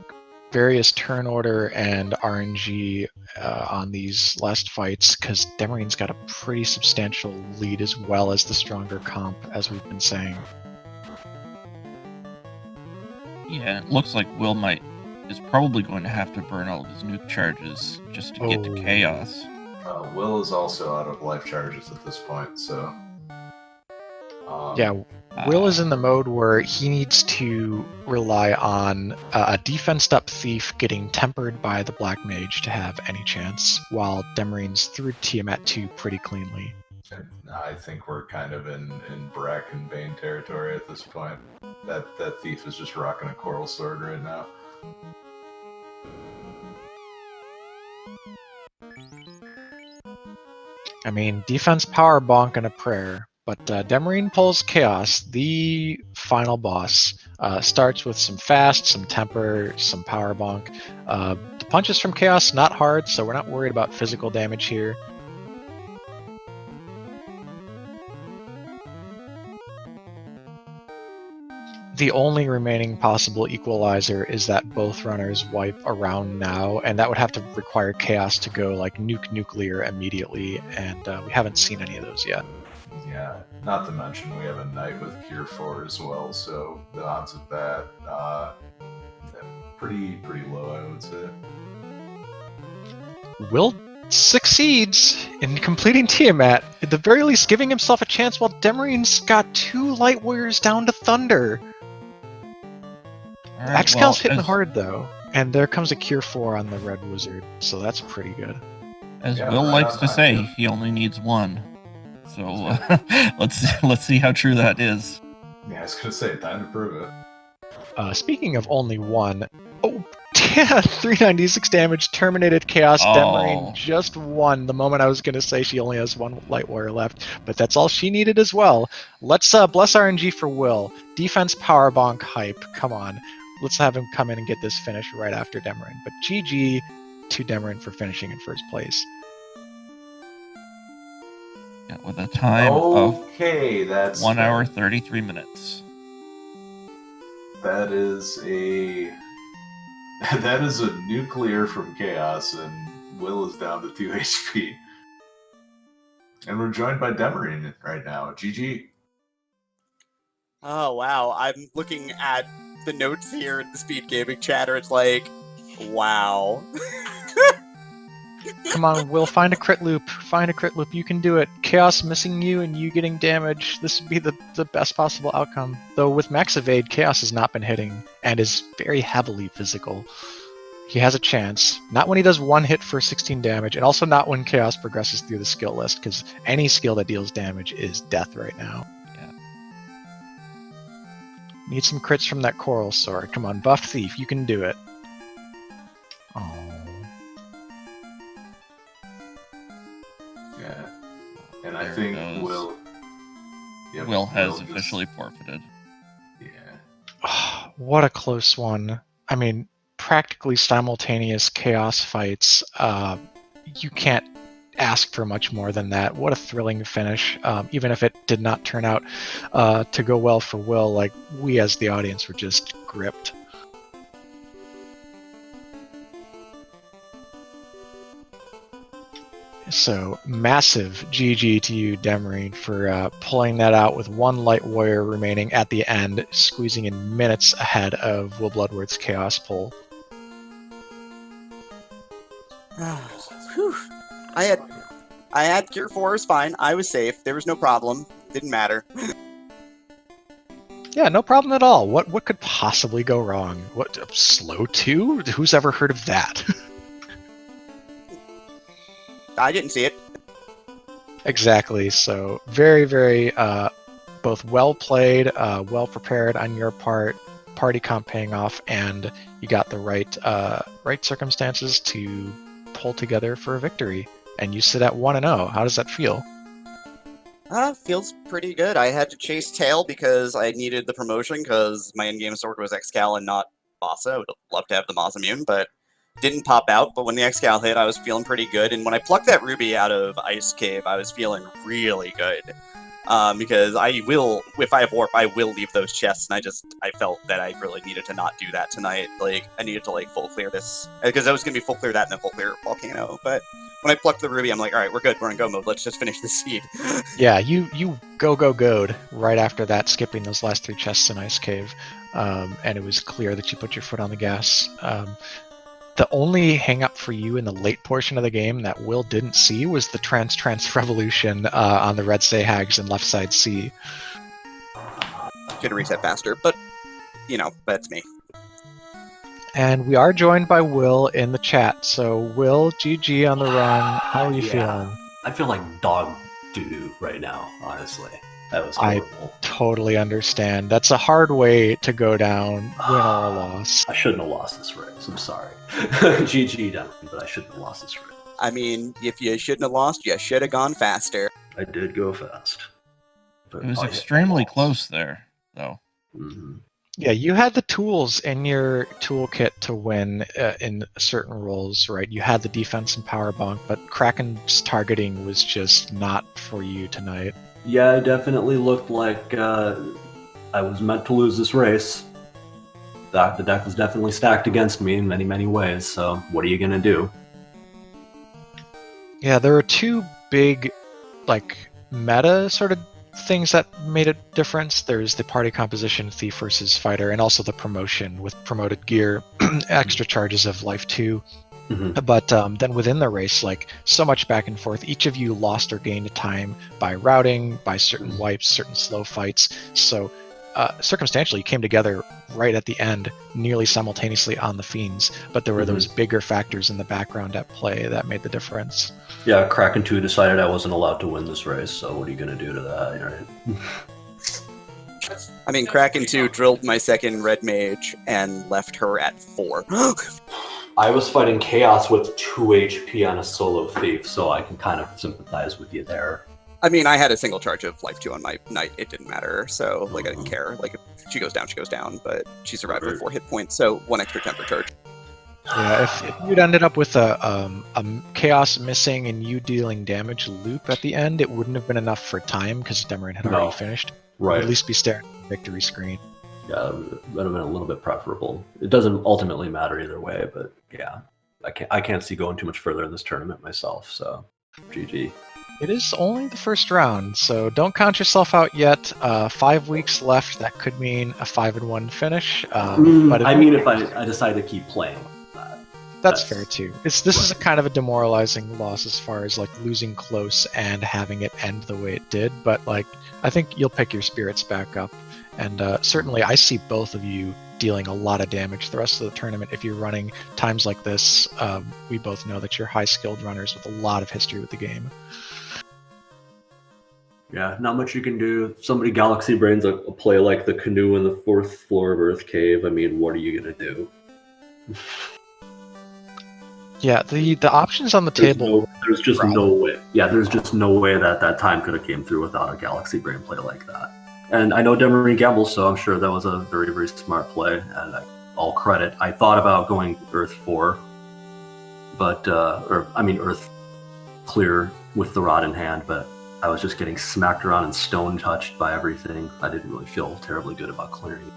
[SPEAKER 3] various turn order and RNG on these last fights, because Demarine's got a pretty substantial lead as well as the stronger comp, as we've been saying.
[SPEAKER 2] Yeah, it looks like Will is probably going to have to burn all of his nuke charges just to get to Chaos.
[SPEAKER 1] Will is also out of life charges at this point, so...
[SPEAKER 3] yeah, Will is in the mode where he needs to rely on a defensed up thief getting tempered by the black mage to have any chance, while Demarine's through Tiamat 2 pretty cleanly.
[SPEAKER 1] I think we're kind of in Brack and Bane territory at this point. That thief is just rocking a coral sword right now.
[SPEAKER 3] I mean, defense power bonk and a prayer, But Demerine pulls Chaos, the final boss. Starts with some fast, some temper, some power bonk. The punches from Chaos, not hard, so we're not worried about physical damage here. The only remaining possible equalizer is that both runners wipe around now, and that would have to require Chaos to go like nuclear immediately, and we haven't seen any of those yet.
[SPEAKER 1] Yeah, not to mention we have a knight with Cure 4 as well, so the odds of that, pretty low, I would say.
[SPEAKER 3] Will succeeds in completing Tiamat, at the very least giving himself a chance while Demarine's got 2 light warriors down to Thunder.
[SPEAKER 2] All right,
[SPEAKER 3] Excal's hitting hard though, and there comes a Cure 4 on the Red Wizard, so that's pretty good.
[SPEAKER 2] As
[SPEAKER 1] Yeah,
[SPEAKER 2] Will
[SPEAKER 1] right
[SPEAKER 2] likes
[SPEAKER 1] on
[SPEAKER 2] to
[SPEAKER 1] time,
[SPEAKER 2] say,
[SPEAKER 1] yeah.
[SPEAKER 2] he only needs 1. So let's see how true that is.
[SPEAKER 1] Yeah, I was gonna say, time to prove it.
[SPEAKER 3] Speaking of only 1, oh, 396 damage, terminated Chaos.
[SPEAKER 2] Oh.
[SPEAKER 3] Demerine just won the moment I was going to say she only has 1 light warrior left, but that's all she needed as well. Let's bless RNG for Will. Defense power bonk hype. Come on. Let's have him come in and get this finish right after Demerine. But GG to Demerine for finishing in first place.
[SPEAKER 2] Yeah, with a time of
[SPEAKER 1] Okay, that's
[SPEAKER 2] 1 hour 33 minutes.
[SPEAKER 1] That is a nuclear from Chaos, and Will is down to 2 HP. And we're joined by Demerine right now. GG.
[SPEAKER 4] Oh, wow. I'm looking at the notes here in the Speed Gaming chatter. It's like, wow.
[SPEAKER 3] Come on, Will, find a crit loop. Find a crit loop. You can do it. Chaos missing you and you getting damage. This would be the best possible outcome. Though with Max Evade, Chaos has not been hitting and is very heavily physical. He has a chance. Not when he does 1 hit for 16 damage, and also not when Chaos progresses through the skill list, because any skill that deals damage is death right now.
[SPEAKER 2] Yeah.
[SPEAKER 3] Need some crits from that Coral Sword. Come on, Buff Thief, you can do it. Oh.
[SPEAKER 1] Yeah. And I
[SPEAKER 2] There
[SPEAKER 1] think
[SPEAKER 2] it goes.
[SPEAKER 1] Will... Yep,
[SPEAKER 2] Will has
[SPEAKER 1] just-
[SPEAKER 2] officially forfeited.
[SPEAKER 1] Yeah.
[SPEAKER 3] What a close one. I mean, practically simultaneous Chaos fights. You can't ask for much more than that. What a thrilling finish. Even if it did not turn out to go well for Will, like, we as the audience were just gripped. So, massive GG to you, Demerine, for pulling that out with 1 light warrior remaining at the end, squeezing in minutes ahead of WillBloodworth's Chaos pull.
[SPEAKER 4] Whew. I had Cure 4 is fine. I was safe. There was no problem. Didn't matter.
[SPEAKER 3] Yeah, no problem at all. What could possibly go wrong? What, slow 2? Who's ever heard of that?
[SPEAKER 4] I didn't see it.
[SPEAKER 3] Exactly. So very, very both well played, well prepared on your part. Party comp paying off, and you got the right circumstances to pull together for a victory. And you sit at 1-0. How does that feel?
[SPEAKER 4] Feels pretty good. I had to chase Tail because I needed the promotion because my in-game sword was Excal and not Masa. I would love to have the Masa immune, but didn't pop out. But when the Excal hit, I was feeling pretty good. And when I plucked that ruby out of Ice Cave, I was feeling really good. Because I will, if I have warp, I will leave those chests, and I felt that I really needed to not do that tonight. Like, I needed to, like, full clear this, because I was going to be full clear that and then full clear Volcano, but when I plucked the ruby, I'm like, alright, we're good, we're in go mode, let's just finish this seed.
[SPEAKER 3] Yeah, you go-go-goed right after that, skipping those last 3 chests in Ice Cave, and it was clear that you put your foot on the gas. The only hang-up for you in the late portion of the game that Will didn't see was the trans revolution on the red say hags and left side C.
[SPEAKER 4] Could reset faster, but, you know, that's me.
[SPEAKER 3] And we are joined by Will in the chat. So, Will, GG on the run. How are you feeling?
[SPEAKER 5] I feel like dog doo-doo right now, honestly. That was
[SPEAKER 3] I
[SPEAKER 5] horrible.
[SPEAKER 3] totally understand. That's a hard way to go down, win or a loss.
[SPEAKER 5] I shouldn't have lost this race. I'm sorry. GG down, but I shouldn't have lost this race.
[SPEAKER 4] I mean, if you shouldn't have lost, you should have gone faster.
[SPEAKER 5] I did go fast.
[SPEAKER 2] It was extremely close there, though.
[SPEAKER 5] Mm-hmm.
[SPEAKER 3] Yeah, you had the tools in your toolkit to win in certain roles, right? You had the defense and power bonk, but Kraken's targeting was just not for you tonight.
[SPEAKER 5] Yeah, it definitely looked like I was meant to lose this race. The deck was definitely stacked against me in many, many ways, so what are you going to do?
[SPEAKER 3] Yeah, there were two big, meta sort of things that made a difference. There's the party composition, thief versus fighter, and also the promotion with promoted gear, extra charges of life 2.
[SPEAKER 5] Mm-hmm.
[SPEAKER 3] But then within the race, so much back and forth, each of you lost or gained time by routing, by certain wipes, certain slow fights. So circumstantially, you came together right at the end, nearly simultaneously on the Fiends, but there were those bigger factors in the background at play that made the difference.
[SPEAKER 5] Yeah, Kraken 2 decided I wasn't allowed to win this race, so what are you going to do to that?
[SPEAKER 4] I mean, Kraken 2 drilled my second red mage and left her at 4.
[SPEAKER 5] I was fighting Chaos with 2 HP on a solo thief, so I can kind of sympathize with you there.
[SPEAKER 4] I mean, I had a single charge of life 2 on my knight. It didn't matter, so I didn't care. If she goes down, she goes down, but she survived with 4 hit points, so 1 extra temper charge.
[SPEAKER 3] Yeah, if you'd ended up with a Chaos missing and you dealing damage loop at the end, it wouldn't have been enough for time because Demerine had already finished.
[SPEAKER 5] Right.
[SPEAKER 3] You'd at least be staring at the victory screen.
[SPEAKER 5] Yeah, it would have been a little bit preferable. It doesn't ultimately matter either way, but yeah, I can't see going too much further in this tournament myself, so GG.
[SPEAKER 3] It is only the first round, so don't count yourself out yet. 5 weeks left, that could mean a 5-1 finish. But
[SPEAKER 5] if I decide to keep playing.
[SPEAKER 3] That's fair too. This is a kind of a demoralizing loss as far as losing close and having it end the way it did, but I think you'll pick your spirits back up. And certainly I see both of you dealing a lot of damage the rest of the tournament. If you're running times like this, we both know that you're high-skilled runners with a lot of history with the game.
[SPEAKER 5] Yeah, not much you can do. If somebody Galaxy Brains a play like the canoe in the 4th floor of Earth Cave, I mean, what are you going to do?
[SPEAKER 3] Yeah, the options on the table...
[SPEAKER 5] There's just no way. Yeah, there's just no way that time could have came through without a Galaxy Brain play like that. And I know Demerine gambles, so I'm sure that was a very, very smart play, and all credit. I thought about going Earth 4, but, Earth clear with the rod in hand, but I was just getting smacked around and stone touched by everything. I didn't really feel terribly good about clearing.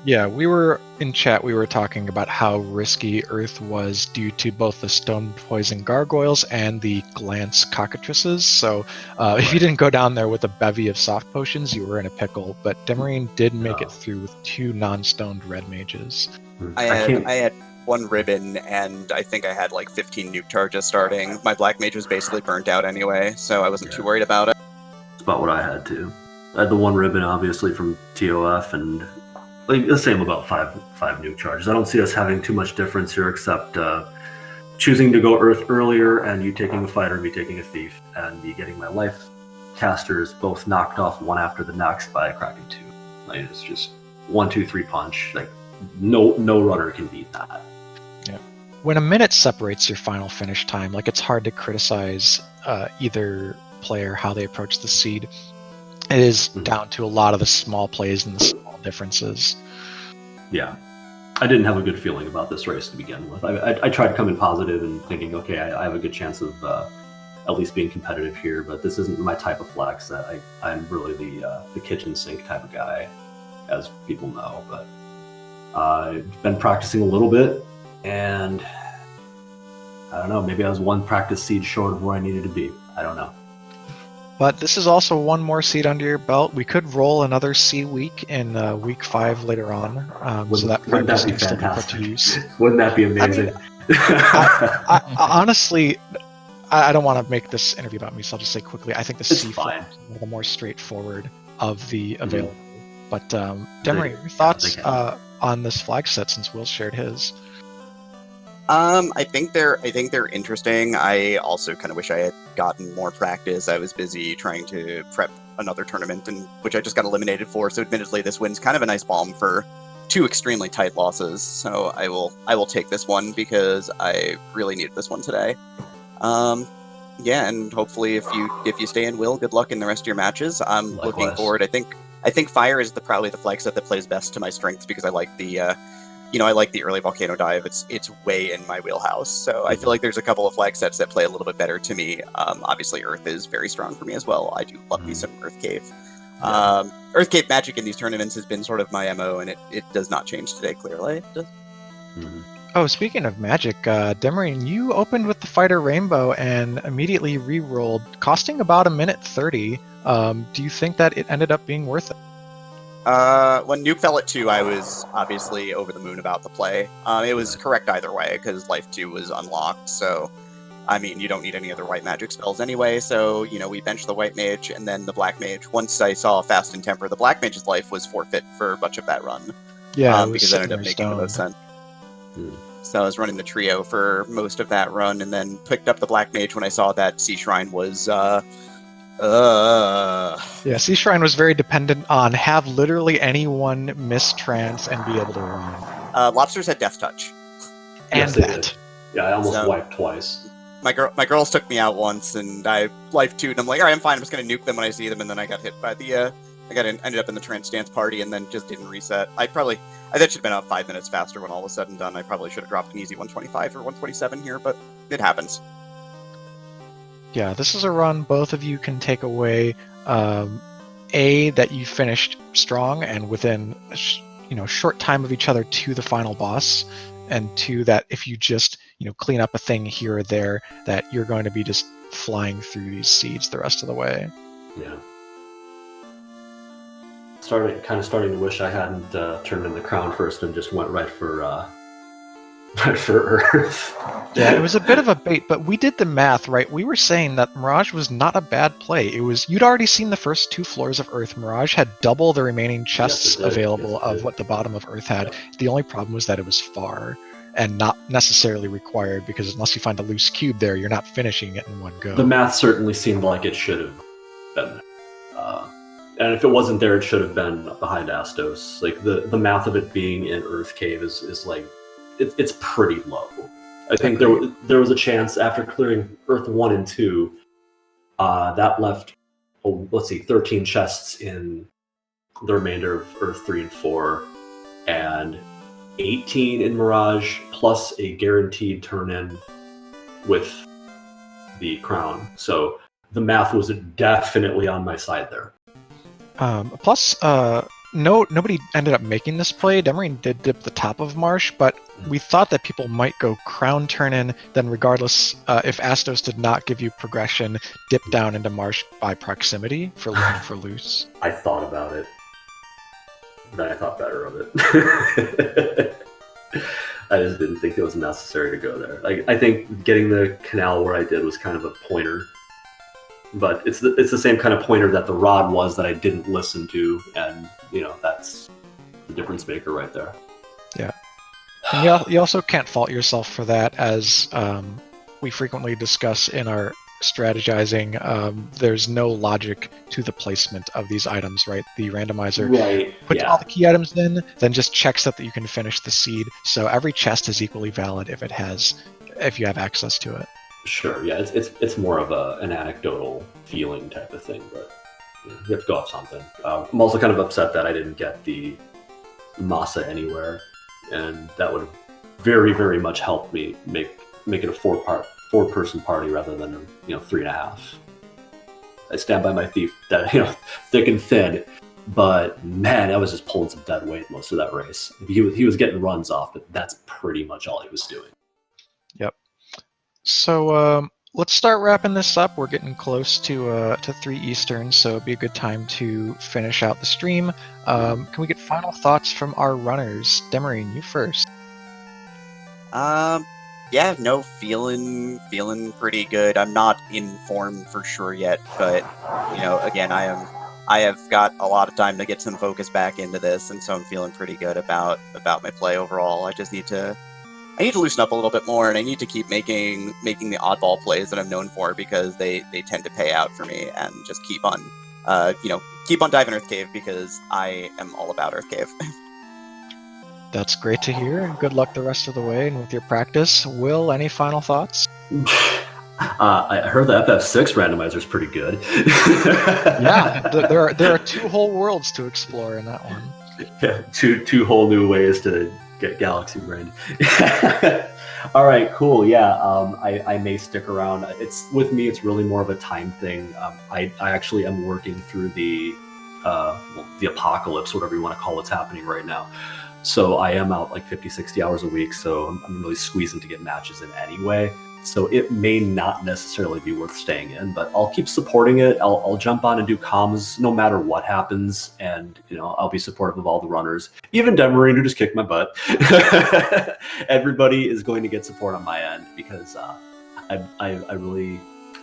[SPEAKER 3] Yeah, we were in chat, we were talking about how risky Earth was due to both the stone poison gargoyles and the glance cockatrices. So if you didn't go down there with a bevy of soft potions, you were in a pickle. But Demerine did make it through with 2 non-stoned red mages.
[SPEAKER 4] I had 1 ribbon, and I think I had 15 nuke charges starting. My black mage was basically burnt out anyway, so I wasn't too worried about it.
[SPEAKER 5] That's about what I had too. I had the 1 ribbon, obviously, from TOF, and the same about 5 nuke charges. I don't see us having too much difference here, except choosing to go Earth earlier, and you taking a fighter, me taking a thief, and me getting my life casters both knocked off one after the next by a Kraken 2. It's just 1, 2, 3 punch. No runner can beat that.
[SPEAKER 3] Yeah. When a minute separates your final finish time, it's hard to criticize either player how they approach the seed. It is down to a lot of the small plays and the small differences.
[SPEAKER 5] Yeah. I didn't have a good feeling about this race to begin with. I tried coming positive and thinking, okay, I have a good chance of at least being competitive here, but this isn't my type of flex. I'm really the kitchen sink type of guy, as people know. But I've been practicing a little bit, and I don't know, maybe I was 1 practice seed short of where I needed to be. I don't know.
[SPEAKER 3] But this is also 1 more seed under your belt. We could roll another C week in week 5 later on, so that practice can still be put to use.
[SPEAKER 5] Wouldn't that be amazing?
[SPEAKER 3] I honestly, I don't want to make this interview about me, so I'll just say quickly, I think the C flag is one of the more straightforward of the available. But Demerine, your thoughts on this flag set since Will shared his?
[SPEAKER 4] I think they're interesting. I also kind of wish I had gotten more practice. I was busy trying to prep another tournament, which I just got eliminated for. So admittedly, this win's kind of a nice balm for 2 extremely tight losses. So I will take this one because I really needed this one today. Yeah, and hopefully if you stay in, Will, good luck in the rest of your matches. I'm looking
[SPEAKER 5] Likewise.
[SPEAKER 4] forward. I think fire is probably the flag set that plays best to my strengths because I like the I like the early volcano dive. It's way in my wheelhouse. So I feel like there's a couple of flag sets that play a little bit better to me. Obviously Earth is very strong for me as well. I do love me some Earth Cave. Earth Cave magic in these tournaments has been sort of my MO, and it does not change today, clearly.
[SPEAKER 3] Oh, speaking of magic, Demerine, you opened with the Fighter Rainbow and immediately re-rolled, costing about 1:30. Do you think that it ended up being worth it?
[SPEAKER 4] When Nuke fell at 2, I was obviously over the moon about the play. It was correct either way, because Life 2 was unlocked, so... I mean, you don't need any other white magic spells anyway, so, we benched the white mage, and then the black mage. Once I saw Fast and Temper, the black mage's life was forfeit for much of that run.
[SPEAKER 3] Yeah, it was
[SPEAKER 4] because it ended up making the most sense. So I was running the trio for most of that run, and then picked up the black mage when I saw that Sea Shrine was,
[SPEAKER 3] Yeah, Sea Shrine was very dependent on have literally anyone miss trance and be able to run.
[SPEAKER 4] Lobsters had Death Touch.
[SPEAKER 3] And
[SPEAKER 5] Yes, they
[SPEAKER 3] that.
[SPEAKER 5] did. Yeah, I almost
[SPEAKER 4] So-
[SPEAKER 5] wiped twice.
[SPEAKER 4] My girls took me out once, and I life 2'd, and I'm like, alright, I'm fine, I'm just gonna nuke them when I see them, and then I got hit by the, ended up in the trance dance party, and then just didn't reset. I that should have been out 5 minutes faster when all was said and done. I probably should have dropped an easy 125 or 127 here, but it happens.
[SPEAKER 3] Yeah, this is a run both of you can take away. That you finished strong and within short time of each other to the final boss, and 2, that if you just clean up a thing here or there, that you're going to be just flying through these seeds the rest of the way.
[SPEAKER 5] Yeah. Starting to wish I hadn't turned in the crown first and just went right for Earth.
[SPEAKER 3] Yeah, it was a bit of a bait, but we did the math, right? We were saying that Mirage was not a bad play. You'd already seen the first 2 floors of Earth. Mirage had double the remaining chests
[SPEAKER 5] Yes, it did.
[SPEAKER 3] available
[SPEAKER 5] Yes, it
[SPEAKER 3] of
[SPEAKER 5] did.
[SPEAKER 3] what the bottom of Earth had. The only problem was that it was far and not necessarily required, because unless you find a loose cube there, you're not finishing it in one go.
[SPEAKER 5] The math certainly seemed like it should have been. And if it wasn't there, it should have been behind Astos. Like the math of it being in Earth Cave is like it's pretty low. I think there was a chance after clearing Earth 1 and 2, that left 13 chests in the remainder of Earth 3 and 4, and 18 in Mirage, plus a guaranteed turn-in with the crown. So the math was definitely on my side there.
[SPEAKER 3] Plus, nobody ended up making this play. Demerine did dip the top of Marsh, but we thought that people might go crown turn in, then regardless, if Astos did not give you progression, dip down into Marsh by proximity for looking for loose.
[SPEAKER 5] I thought about it. Then I thought better of it. I just didn't think it was necessary to go there. I think getting the canal where I did was kind of a pointer. But it's the same kind of pointer that the rod was that I didn't listen to, and that's the difference maker right there.
[SPEAKER 3] Yeah. And you also can't fault yourself for that, as we frequently discuss in our strategizing. There's no logic to the placement of these items, right? The randomizer puts all the key items in, then just checks that you can finish the seed. So every chest is equally valid if you have access to it.
[SPEAKER 5] Sure, yeah, it's more of an anecdotal feeling type of thing, but you have to go off something. I'm also kind of upset that I didn't get the Masa anywhere, and that would have very, very much helped me make it a four-person party rather than 3.5. I stand by my thief that thick and thin, but man, I was just pulling some dead weight most of that race. He was getting runs off, but that's pretty much all he was doing.
[SPEAKER 3] Yep. So let's start wrapping this up. We're getting close to 3 Eastern, so it'd be a good time to finish out the stream. Can we get final thoughts from our runners? Demerine, you first.
[SPEAKER 4] Yeah, no, feeling pretty good. I'm not in form for sure yet, but again, I have got a lot of time to get some focus back into this, and so I'm feeling pretty good about my play overall. I just need to loosen up a little bit more, and I need to keep making the oddball plays that I'm known for, because they tend to pay out for me, and just keep on diving Earth Cave, because I am all about Earth Cave.
[SPEAKER 3] That's great to hear, and good luck the rest of the way and with your practice. Will, any final thoughts?
[SPEAKER 5] I heard the FF6 randomizer is pretty good.
[SPEAKER 3] Yeah, there are 2 whole worlds to explore in that one.
[SPEAKER 5] Yeah, two whole new ways to get Galaxy Brain. All right, cool. Yeah, I may stick around. It's with me. It's really more of a time thing. I actually am working through the apocalypse, whatever you want to call what's happening right now. So I am out like 50, 60 hours a week. So I'm really squeezing to get matches in anyway. So it may not necessarily be worth staying in, but I'll keep supporting it. I'll jump on and do comms no matter what happens, and I'll be supportive of all the runners, even Demerine, who just kicked my butt. Everybody is going to get support on my end because I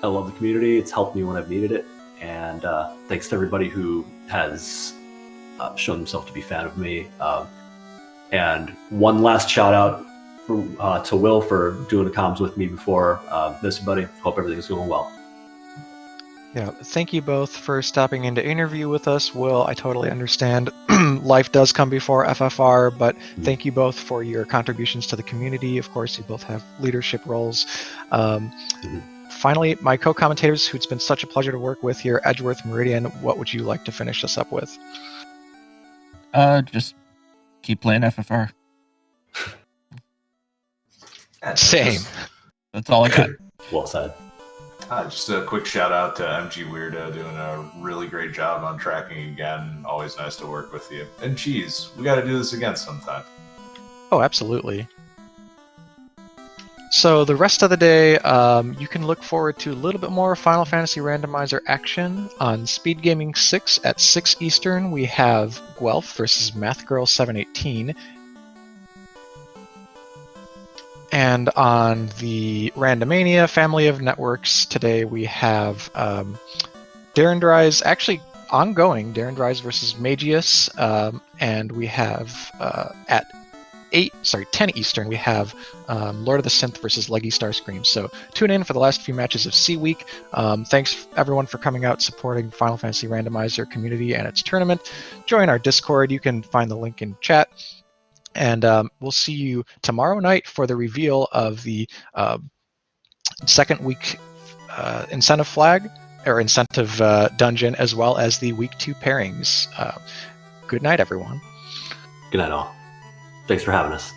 [SPEAKER 5] love the community. It's helped me when I've needed it, and thanks to everybody who has shown themselves to be a fan of me. And one last shout out to Will for doing the comms with me before. Miss you, buddy. Hope everything's going well.
[SPEAKER 3] Yeah, thank you both for stopping in to interview with us. Will, I totally understand. Life does come before FFR, but thank you both for your contributions to the community. Of course, you both have leadership roles. Finally, my co-commentators, who it's been such a pleasure to work with here, Edgeworth, Meridian, what would you like to finish us up with?
[SPEAKER 2] Just keep playing FFR.
[SPEAKER 3] Same.
[SPEAKER 2] That's all I got.
[SPEAKER 5] Well said.
[SPEAKER 1] Just a quick shout out to MG Weirdo doing a really great job on tracking again. Always nice to work with you. And Cheese, we got to do this again sometime.
[SPEAKER 3] Oh, absolutely. So the rest of the day, you can look forward to a little bit more Final Fantasy Randomizer action. On Speed Gaming 6 at 6 Eastern, we have Guelph versus Math Girl 718. And on the Randomania family of networks today, we have Darendrise, actually ongoing, Darendrise versus Magius, and we have at 10 Eastern, we have Lord of the Synth versus Leggy Starscream. So tune in for the last few matches of C Week. Thanks everyone for coming out, supporting Final Fantasy Randomizer community and its tournament. Join our Discord. You can find the link in chat. And we'll see you tomorrow night for the reveal of the second week incentive flag, or incentive dungeon, as well as the week 2 pairings. Good night, everyone.
[SPEAKER 5] Good night, all. Thanks for having us.